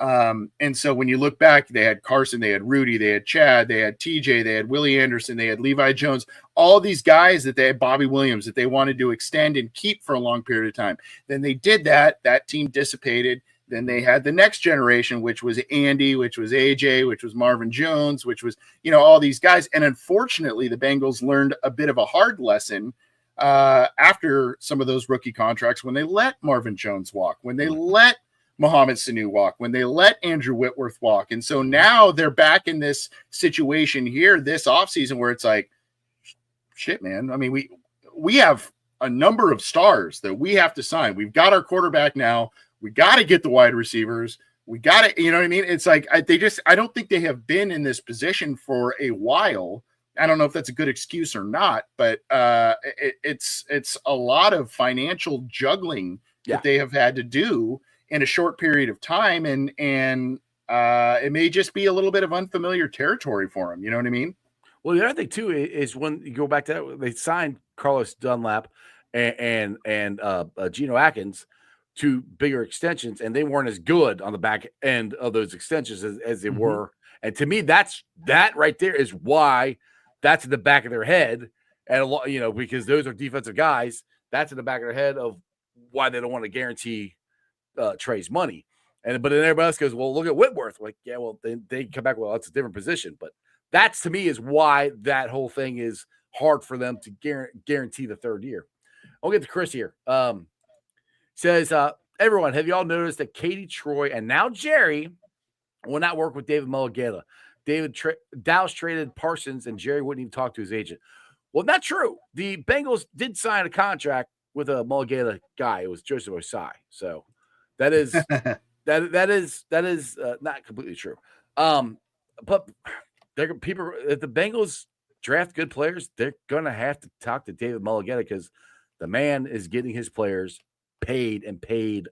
And so when you look back, they had Carson, they had Rudy, they had Chad, they had TJ, they had Willie Anderson, they had Levi Jones, all these guys that they had, Bobby Williams, that they wanted to extend and keep for a long period of time. Then they did that team dissipated. Then they had the next generation, which was Andy, which was AJ, which was Marvin Jones, which was, all these guys. And unfortunately, the Bengals learned a bit of a hard lesson after some of those rookie contracts when they let Marvin Jones walk, when they let Mohamed Sanu walk, when they let Andrew Whitworth walk. And so now they're back in this situation here this offseason where it's like, shit, man. I mean, we have a number of stars that we have to sign. We've got our quarterback now. We got to get the wide receivers. We got to, you know what I mean? It's like, I don't think they have been in this position for a while. I don't know if that's a good excuse or not, but it's a lot of financial juggling that they have had to do in a short period of time. And it may just be a little bit of unfamiliar territory for them. You know what I mean? Well, the other thing too is when you go back to that, they signed Carlos Dunlap and Geno Atkins to bigger extensions, and they weren't as good on the back end of those extensions as they were. And to me, that right there is why that's in the back of their head. And a lot, because those are defensive guys, that's in the back of their head of why they don't want to guarantee Trey's money. But then everybody else goes, well, look at Whitworth. Like, yeah, well, they come back, well, that's a different position. But that's, to me, is why that whole thing is hard for them to guarantee the third year. I'll get to Chris here. Says, everyone, have you all noticed that Katie Troy and now Jerry will not work with David Mulligata? Dallas traded Parsons and Jerry wouldn't even talk to his agent. Well, not true. The Bengals did sign a contract with a Mulligata guy. It was Joseph Osai. So that is that is not completely true. But people, if the Bengals draft good players, they're gonna have to talk to David Mulligata because the man is getting his players paid.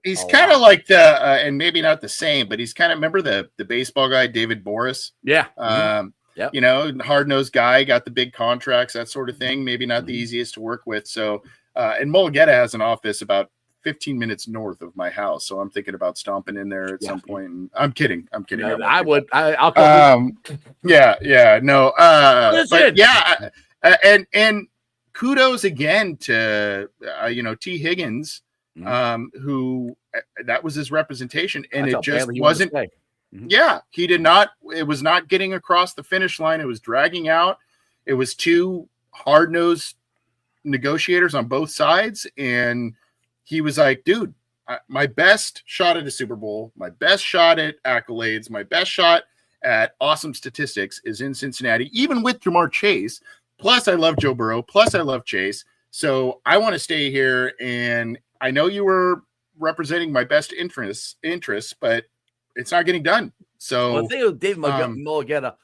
He's kind of like and maybe not the same, but he's kind of, remember the baseball guy, David Boris? Yeah. Hard-nosed guy, got the big contracts, that sort of thing. Maybe not the easiest to work with. So, and Mulligata has an office about 15 minutes north of my house. So I'm thinking about stomping in there at some point. And I'm kidding. No, I'll come. No. But yeah. And kudos again to, T. Higgins, who that was his representation, and it just wasn't. Yeah, he did not. It was not getting across the finish line. It was dragging out. It was two hard-nosed negotiators on both sides, and he was like, "Dude, my best shot at a Super Bowl, my best shot at accolades, my best shot at awesome statistics is in Cincinnati, even with Jamar Chase. Plus, I love Joe Burrow. Plus, I love Chase. So I want to stay here, and I know you were representing my best interests, but it's not getting done." So the thing with David Mulligata,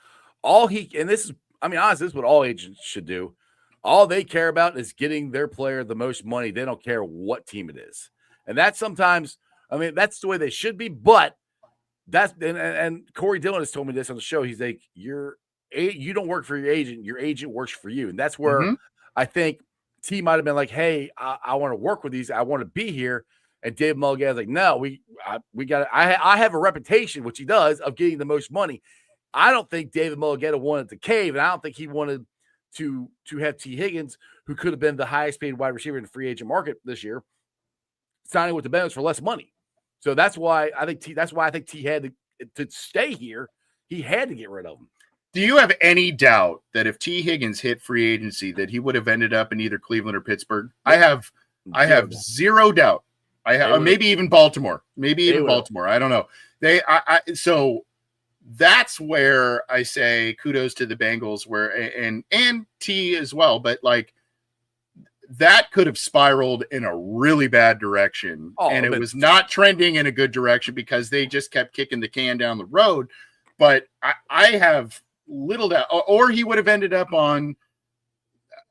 honestly, this is what all agents should do. All they care about is getting their player the most money. They don't care what team it is. And that's sometimes, that's the way they should be. But that's, and Corey Dillon has told me this on the show. He's like, you don't work for your agent works for you. And that's where I think T might have been like, hey, I want to work with these. I want to be here. And David Mulligata is like, no, we got. I have a reputation, which he does, of getting the most money. I don't think David Mulligata wanted to cave, and I don't think he wanted to have T. Higgins, who could have been the highest paid wide receiver in the free agent market this year, signing with the Bengals for less money. So that's why I think T had to stay here. He had to get rid of him. Do you have any doubt that if T. Higgins hit free agency, that he would have ended up in either Cleveland or Pittsburgh? I have zero doubt. Maybe even Baltimore. I don't know. So that's where I say kudos to the Bengals, and T as well. But like, that could have spiraled in a really bad direction, and it was not trending in a good direction because they just kept kicking the can down the road. But I have little doubt, or he would have ended up on,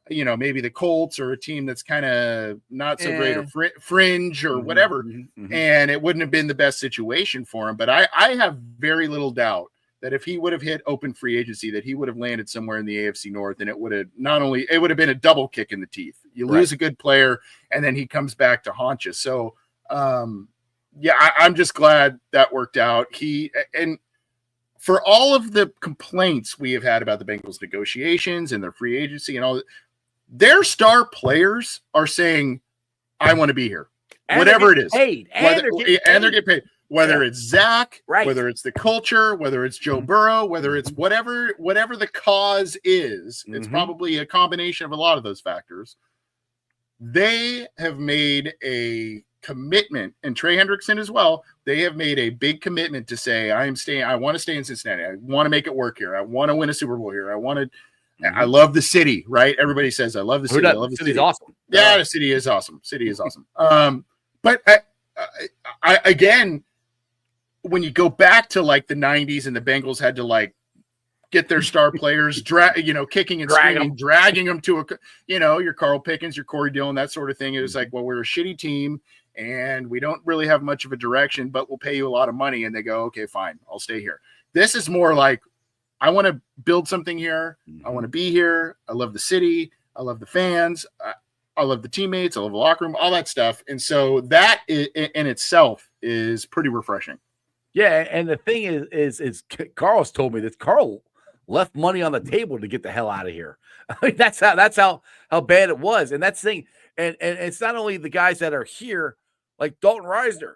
maybe the Colts or a team that's kind of not so great, or fringe or whatever, and it wouldn't have been the best situation for him. But I have very little doubt that if he would have hit open free agency, that he would have landed somewhere in the AFC North, and it would have been a double kick in the teeth. You lose a good player, and then he comes back to haunt you. So, I'm just glad that worked out. And for all of the complaints we have had about the Bengals negotiations and their free agency and all that, their star players are saying, I want to be here. And whatever it is. Paid. And they're getting paid. Whether it's Zach, Right. whether it's the culture, whether it's Joe Burrow, whether it's whatever the cause is, it's probably a combination of a lot of those factors. They have made a commitment, and Trey Hendrickson as well. They have made a big commitment to say, I want to stay in Cincinnati. I want to make it work here. I want to win a Super Bowl here. I love the city, right? Everybody says, I love the city. I love the city. Awesome. Yeah, the city is awesome. City is awesome. But I again, when you go back to like the 90s and the Bengals had to like get their star players, kicking and screaming, dragging them to your Carl Pickens, your Corey Dillon, that sort of thing. It was like, well, we're a shitty team and we don't really have much of a direction, but we'll pay you a lot of money. And they go, okay, fine, I'll stay here. This is more like, I want to build something here. I want to be here. I love the city. I love the fans. I love the teammates. I love the locker room, all that stuff. And so that in itself is pretty refreshing. Yeah, and the thing is Carl's told me that Carl left money on the table to get the hell out of here. I mean, that's how bad it was. And that's the thing. And it's not only the guys that are here, like Dalton Reisner.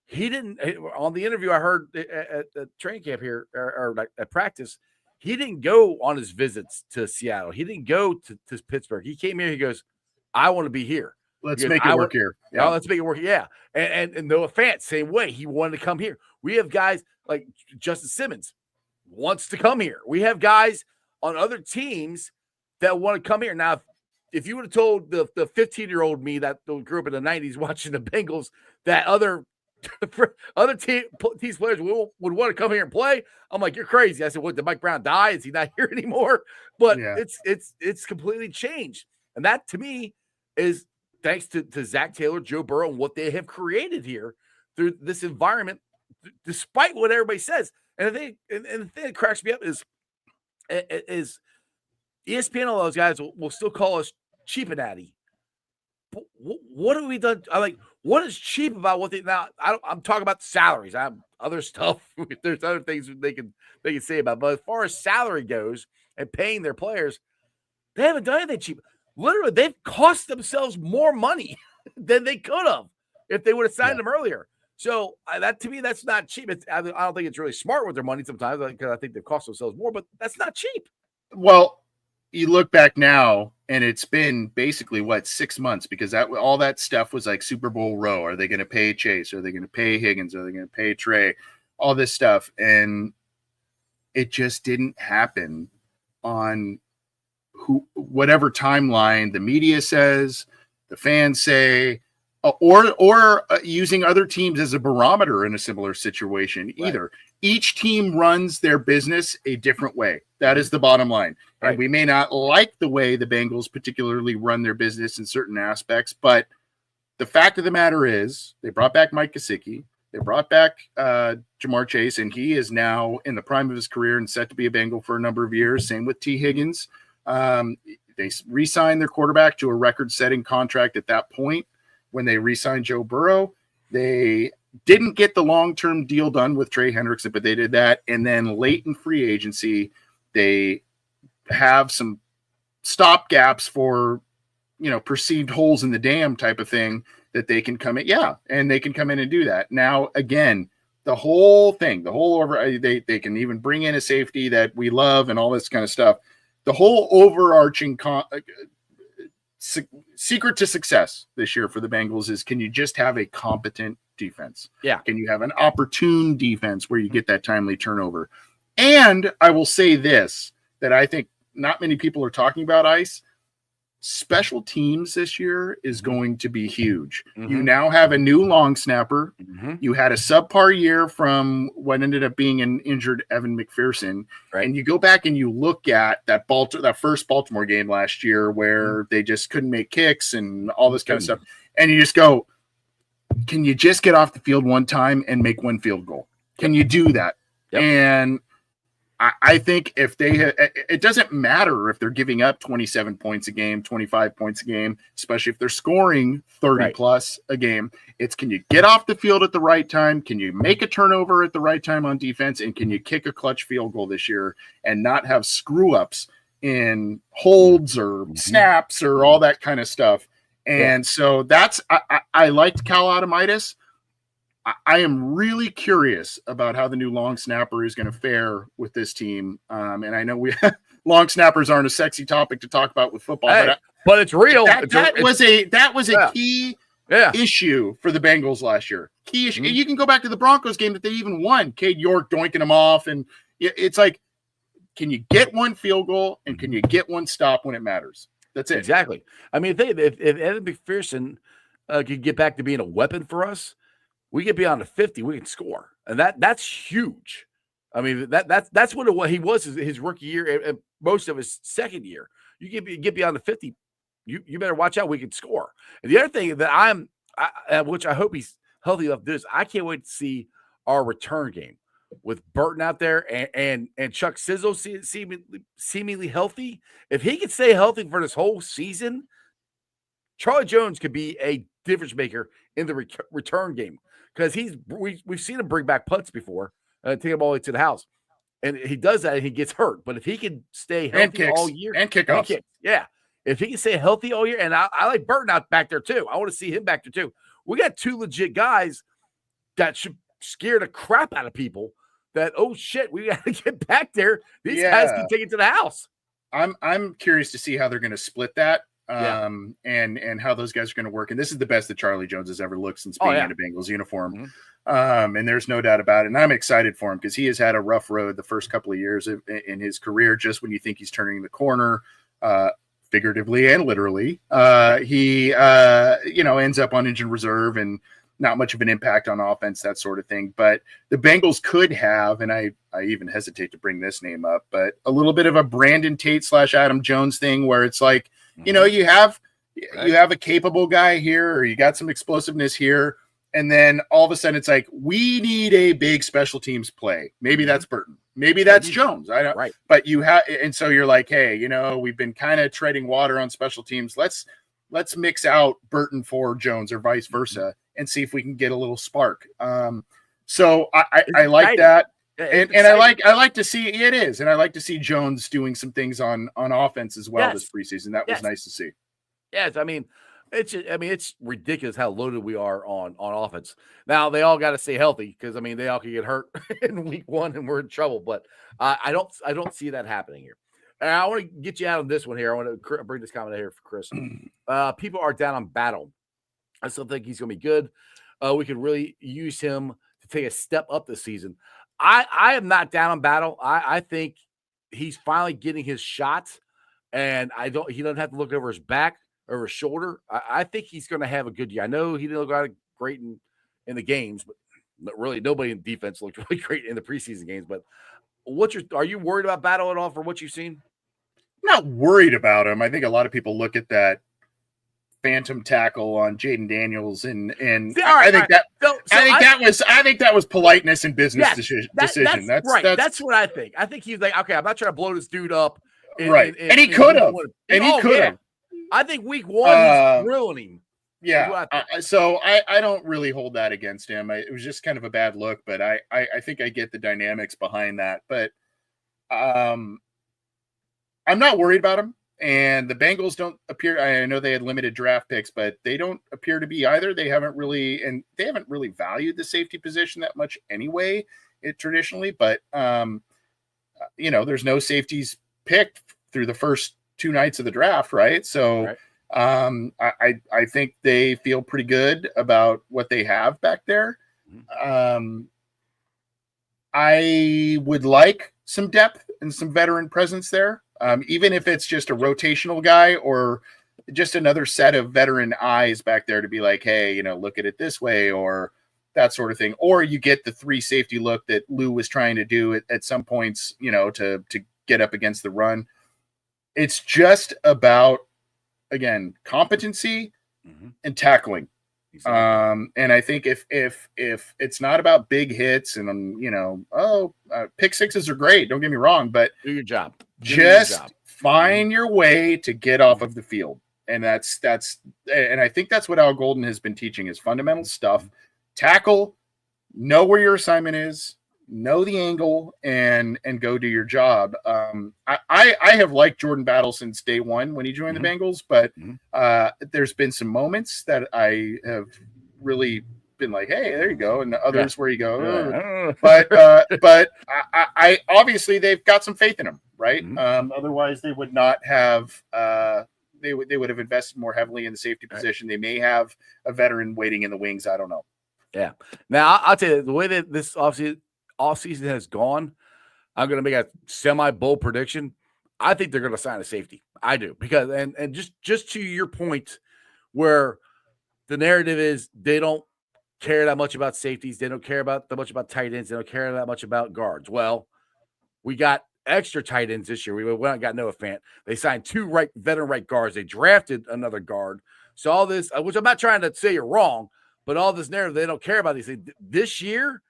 He didn't, on the interview I heard at the training camp here or at practice, he didn't go on his visits to Seattle. He didn't go to Pittsburgh. He came here. He goes, I want to be here. Let's make it work here. Yeah. Let's make it work. Yeah. And Noah Fant, same way. He wanted to come here. We have guys like Justin Simmons wants to come here. We have guys on other teams that want to come here. Now, if you would have told the 15-year-old me that grew up in the 90s watching the Bengals that other teams players would want to come here and play, I'm like, you're crazy. I said, what, did Mike Brown die? Is he not here anymore? But it's completely changed. And that to me is thanks to Zach Taylor, Joe Burrow, and what they have created here through this environment, despite what everybody says. And the thing that cracks me up is ESPN, all those guys will still call us cheapinati. What have we done? I'm like, what is cheap about what they now? I'm talking about the salaries. I'm other stuff. There's other things they can say about. But as far as salary goes and paying their players, they haven't done anything cheap. Literally, they've cost themselves more money than they could have if they would have signed them earlier. So that to me, that's not cheap. I don't think it's really smart with their money sometimes because I think they've cost themselves more, but that's not cheap. Well, you look back now, and it's been basically 6 months because all that stuff was like Super Bowl row. Are they going to pay Chase? Are they going to pay Higgins? Are they going to pay Trey? All this stuff, and it just didn't happen on whatever timeline the media says, the fans say, or using other teams as a barometer in a similar situation either. Right. Each team runs their business a different way. That is the bottom line. Right. And we may not like the way the Bengals particularly run their business in certain aspects, but the fact of the matter is they brought back Mike Gesicki. They brought back Jamar Chase, and he is now in the prime of his career and set to be a Bengal for a number of years. Same with T. Higgins. They re-signed their quarterback to a record-setting contract at that point. When they re-signed Joe Burrow, they didn't get the long-term deal done with Trey Hendrickson, but they did that. And then late in free agency, they have some stop gaps for, perceived holes in the dam type of thing that they can come in. Yeah. And they can come in and do that. Now, again, the whole thing, they can even bring in a safety that we love and all this kind of stuff. The whole overarching secret to success this year for the Bengals is, can you just have a competent defense? Yeah. Can you have an opportune defense where you get that timely turnover? And I will say this, that I think not many people are talking about, Ice. Special teams this year is going to be huge. Mm-hmm. You now have a new long snapper. Mm-hmm. You had a subpar year from what ended up being an injured Evan McPherson. Right. And you go back and you look at that first Baltimore game last year where they just couldn't make kicks and all this kind of stuff. And you just go, can you just get off the field one time and make one field goal? Can you do that? Yep. And I think if it doesn't matter if they're giving up 27 points a game, 25 points a game, especially if they're scoring 30 plus a game. It's, can you get off the field at the right time? Can you make a turnover at the right time on defense? And can you kick a clutch field goal this year and not have screw ups in holds or snaps or all that kind of stuff? And so I liked Cal Automitis. I am really curious about how the new long snapper is going to fare with this team. And I know long snappers aren't a sexy topic to talk about with football, but it's real. That was a key Yeah. issue for the Bengals last year. Key issue. You can go back to the Broncos game that they even won. Cade York doinking them off. And it's like, can you get one field goal and can you get one stop when it matters? That's it. Exactly. I mean, if Evan McPherson could get back to being a weapon for us, we get beyond the 50, we can score. And that's huge. I mean, that's what he was his rookie year and most of his second year. You get beyond the 50, you better watch out. We can score. And the other thing that which I hope he's healthy enough to do is I can't wait to see our return game with Burton out there and Chuck Sizzle seemingly healthy. If he can stay healthy for this whole season, Charlie Jones could be a difference maker in the return game because we've seen him bring back punts before and take them all the way to the house. And he does that and he gets hurt. But if he can stay healthy all year and kickoffs. Yeah. If he can stay healthy all year, and I like Burton out back there too. I want to see him back there too. We got two legit guys that should scare the crap out of people that, oh shit, we got to get back there. These guys can take it to the house. I'm curious to see how they're going to split that. And how those guys are going to work. And this is the best that Charlie Jones has ever looked since being in a Bengals uniform. And there's no doubt about it. And I'm excited for him because he has had a rough road the first couple of years in his career. Just when you think he's turning the corner, figuratively and literally, he ends up on injured reserve and not much of an impact on offense, that sort of thing. But the Bengals could have, and I even hesitate to bring this name up, but a little bit of a Brandon Tate / Adam Jones thing where it's like, you have a capable guy here, or you got some explosiveness here, and then all of a sudden it's like, we need a big special teams play. Maybe that's Burton. Maybe that's Jones. I don't. Right. But you have, and so you're like, hey, we've been kind of treading water on special teams. Let's mix out Burton for Jones or vice versa and see if we can get a little spark. So I like that. And I like to see it is, and I like to see Jones doing some things on offense as well this preseason. That was nice to see. Yes, I mean it's ridiculous how loaded we are on offense. Now they all got to stay healthy because they all could get hurt in week 1 and we're in trouble. But I don't see that happening here. And I want to get you out on this one here. I want to bring this comment here for Chris. People are down on Battle. I still think he's going to be good. We could really use him to take a step up this season. I am not down on Battle. I think he's finally getting his shot, and he doesn't have to look over his back or his shoulder. I think he's going to have a good year. I know he didn't look great in the games, but really nobody in defense looked really great in the preseason games. But are you worried about Battle at all for what you've seen? I'm not worried about him. I think a lot of people look at that phantom tackle on Jaden Daniels and I think that was politeness and business decision. That's right. That's what I think. I think he's like, okay, I'm not trying to blow this dude up. And he could have. I think week 1 he's grilling him. Yeah. So I don't really hold that against him. It was just kind of a bad look, but I think I get the dynamics behind that. But I'm not worried about him. And the Bengals don't appear, I know they had limited draft picks, but they don't appear to be either. They haven't really valued the safety position that much anyway, traditionally. But, there's no safeties picked through the first 2 nights of the draft, right? So I think they feel pretty good about what they have back there. I would like some depth and some veteran presence there. Even if it's just a rotational guy or just another set of veteran eyes back there to be like, hey, look at it this way or that sort of thing. Or you get the 3 safety look that Lou was trying to do at some points, to get up against the run. It's just about, again, competency and tackling. Exactly. And I think if it's not about big hits and pick sixes are great, don't get me wrong, but do your job. Find your way to get off of the field, and that's and I think that's what Al Golden has been teaching is fundamental stuff. Tackle, know where your assignment is, know the angle, and go do your job. I have liked Jordan Battle since day one when he joined the Bengals, but there's been some moments that I have really been like, hey, there you go, and others where you go. Yeah. But I obviously they've got some faith in him, right? Mm-hmm. Otherwise, they would not have. They would have invested more heavily in the safety position. They may have a veteran waiting in the wings. I don't know. Yeah. Now I'll tell you the way that this offseason has gone. I'm going to make a semi-bold prediction. I think they're going to sign a safety. I do, because and just to your point, where the narrative is they don't care that much about safeties, they don't care that much about tight ends, they don't care that much about guards. Well, we got extra tight ends this year. We went and got Noah Fant. They signed 2 veteran right guards. They drafted another guard. So all this, which I'm not trying to say you're wrong, but all this narrative, they don't care about these things. This year,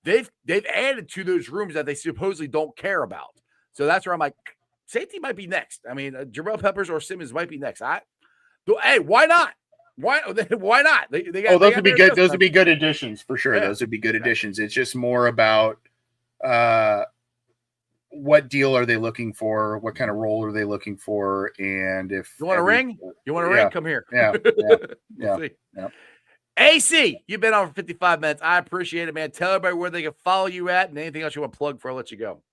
they've added to those rooms that they supposedly don't care about. So that's where I'm like, safety might be next. I mean, Jarrell Peppers or Simmons might be next. Hey, why not? Why not? They got, those would be good. Those would be good additions for sure. Yeah. Those would be good additions. It's just more about what deal are they looking for? What kind of role are they looking for? And if you want a ring, come here. Yeah. We'll AC, you've been on for 55 minutes. I appreciate it, man. Tell everybody where they can follow you at and anything else you want to plug before I let you go.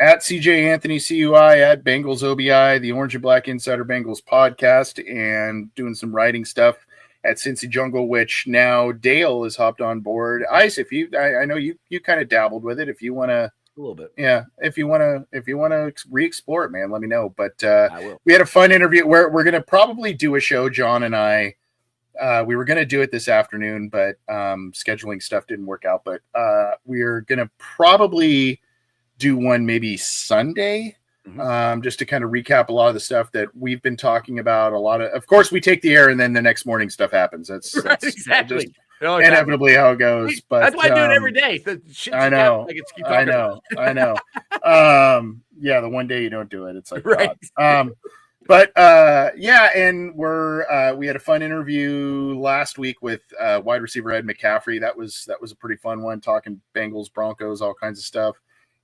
At CJ Anthony CUI, at Bengals OBI, the Orange and Black Insider Bengals podcast, and doing some writing stuff at Cincy Jungle, which now Dale has hopped on board. Ice, if you, I know you kind of dabbled with it. If you want to, a little bit, yeah. If you want to re-explore it, man, let me know. But I will. We had a fun interview. We're gonna probably do a show, John and I. We were going to do it this afternoon, but scheduling stuff didn't work out. But we're going to probably do one maybe Sunday, just to kind of recap a lot of the stuff that we've been talking about. Of course, we take the air and then the next morning stuff happens. That's exactly just inevitably how it goes. But that's why I do it every day. So I know. Yeah, the one day you don't do it, it's like, right. But and we had a fun interview last week with wide receiver Ed McCaffrey. That was a pretty fun one, talking Bengals, Broncos, all kinds of stuff.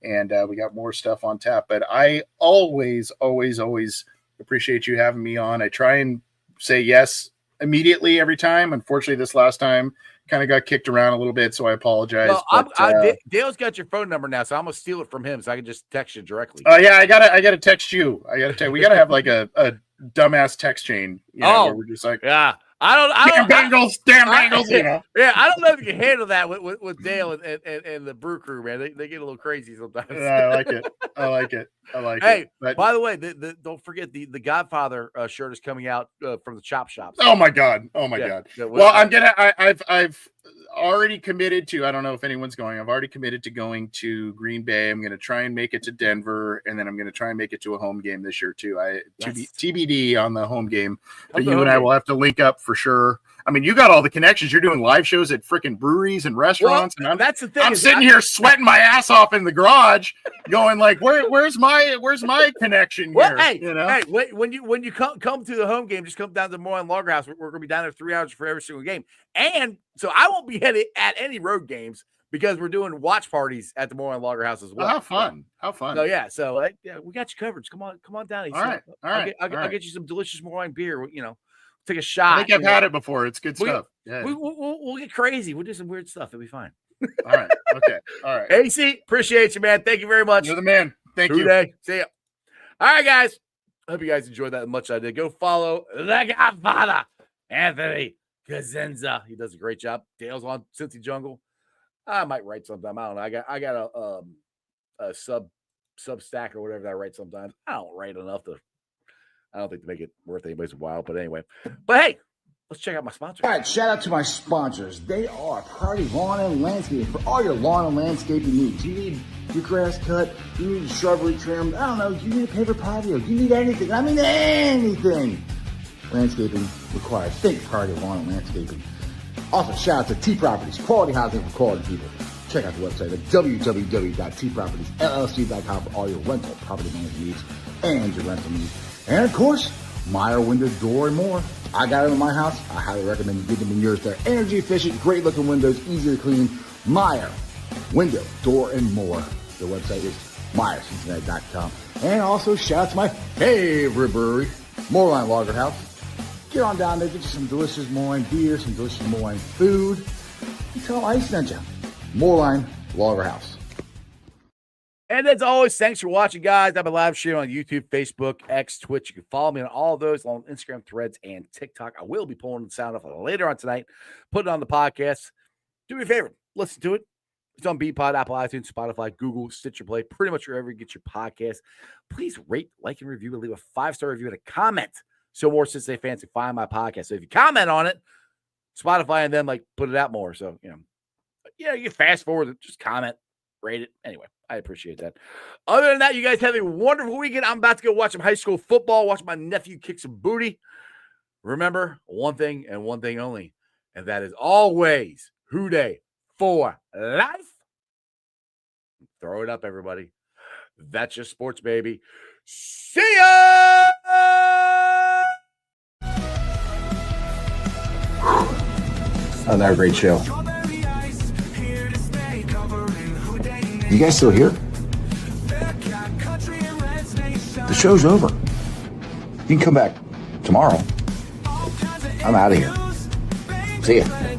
And we got more stuff on tap. But I always appreciate you having me on. I try and say yes immediately every time. Unfortunately, this last time kind of got kicked around a little bit, so I apologize. Well, Dale's got your phone number now, so I'm gonna steal it from him, so I can just text you directly. Yeah, I gotta text you. We gotta have like a dumbass text chain. Where we're just like, yeah. Damn Bengals. You know. Yeah, I don't know if you can handle that with Dale and the Brew Crew, man. They get a little crazy sometimes. Yeah, I like it. Hey, but by the way, don't forget the Godfather shirt is coming out from the Chop Shops. Oh my god. Yeah, well, I've already committed to. I don't know if anyone's going. I've already committed to going to Green Bay. I'm going to try and make it to Denver, and then I'm going to try and make it to a home game this year too. TBD on the home game. But you and I will have to link up for sure. I mean, you got all the connections. You're doing live shows at freaking breweries and restaurants, and that's the thing. I'm sitting here sweating my ass off in the garage, going like, "Where's my connection here?" Hey, when you come to the home game, just come down to Moreland Lager House. We're going to be down there 3 hours for every single game, and so I won't be at any road games because we're doing watch parties at the Moreland Lager House as well. How fun! So we got you covered. Come on down. All right. I'll get you some delicious Moreland beer. Take a shot. I think I've had it before. It's good stuff. Yeah. We'll get crazy. We'll do some weird stuff. It'll be fine. All right. Okay. All right. AC, appreciate you, man. Thank you very much. You're the man. Thank you. Who Dey. See ya. All right, guys. I hope you guys enjoyed that as much as I did. Go follow the Godfather, Anthony Kanza. He does a great job. Dale's on Cincy Jungle. I might write sometime. I don't know. I got a Substack or whatever that I write sometimes. I don't write enough to. I don't think to make it worth anybody's while, but anyway. But hey, let's check out my sponsor. All right, shout out to my sponsors. They are Priority Lawn and Landscaping for all your lawn and landscaping needs. You need your grass cut, you need shrubbery trimmed, I don't know, you need a paper patio, you need anything. I mean anything. Landscaping required. Think Priority Lawn and Landscaping. Also, shout out to T Properties, quality housing for quality people. Check out the website at www.tpropertiesllc.com for all your rental property management needs and your rental needs. And of course, Meyer Window, Door, and more. I got it in my house. I highly recommend you get them in yours. They're energy efficient, great looking windows, easy to clean. Meyer Window, Door, and more. The website is MeyerCincinnati.com. And also, shout out to my favorite brewery, Moreline Lager House. Get on down there, get you some delicious Moreline beer, some delicious Moreline food. Tell them I sent you. Moreline Logger House. And as always, thanks for watching, guys. I've been live streaming on YouTube, Facebook, X, Twitch. You can follow me on all of those on Instagram, Threads, and TikTok. I will be pulling the sound off later on tonight, put it on the podcast. Do me a favor, listen to it. It's on Beatpod, Apple, iTunes, Spotify, Google, Stitcher Play, pretty much wherever you get your podcast. Please rate, like, and review, and leave a 5-star review and a comment so more Cincinnati fans can find my podcast. So if you comment on it, Spotify and them put it out more. So, you fast forward it, just comment, rate it. Anyway, I appreciate that. Other than that, you guys have a wonderful weekend. I'm about to go watch some high school football, watch my nephew kick some booty. Remember one thing and one thing only, and that is always Who Dey for life. Throw it up, everybody. That's just sports, baby. See ya! Another great show. You guys still here? The show's over. You can come back tomorrow. I'm out of here. See ya.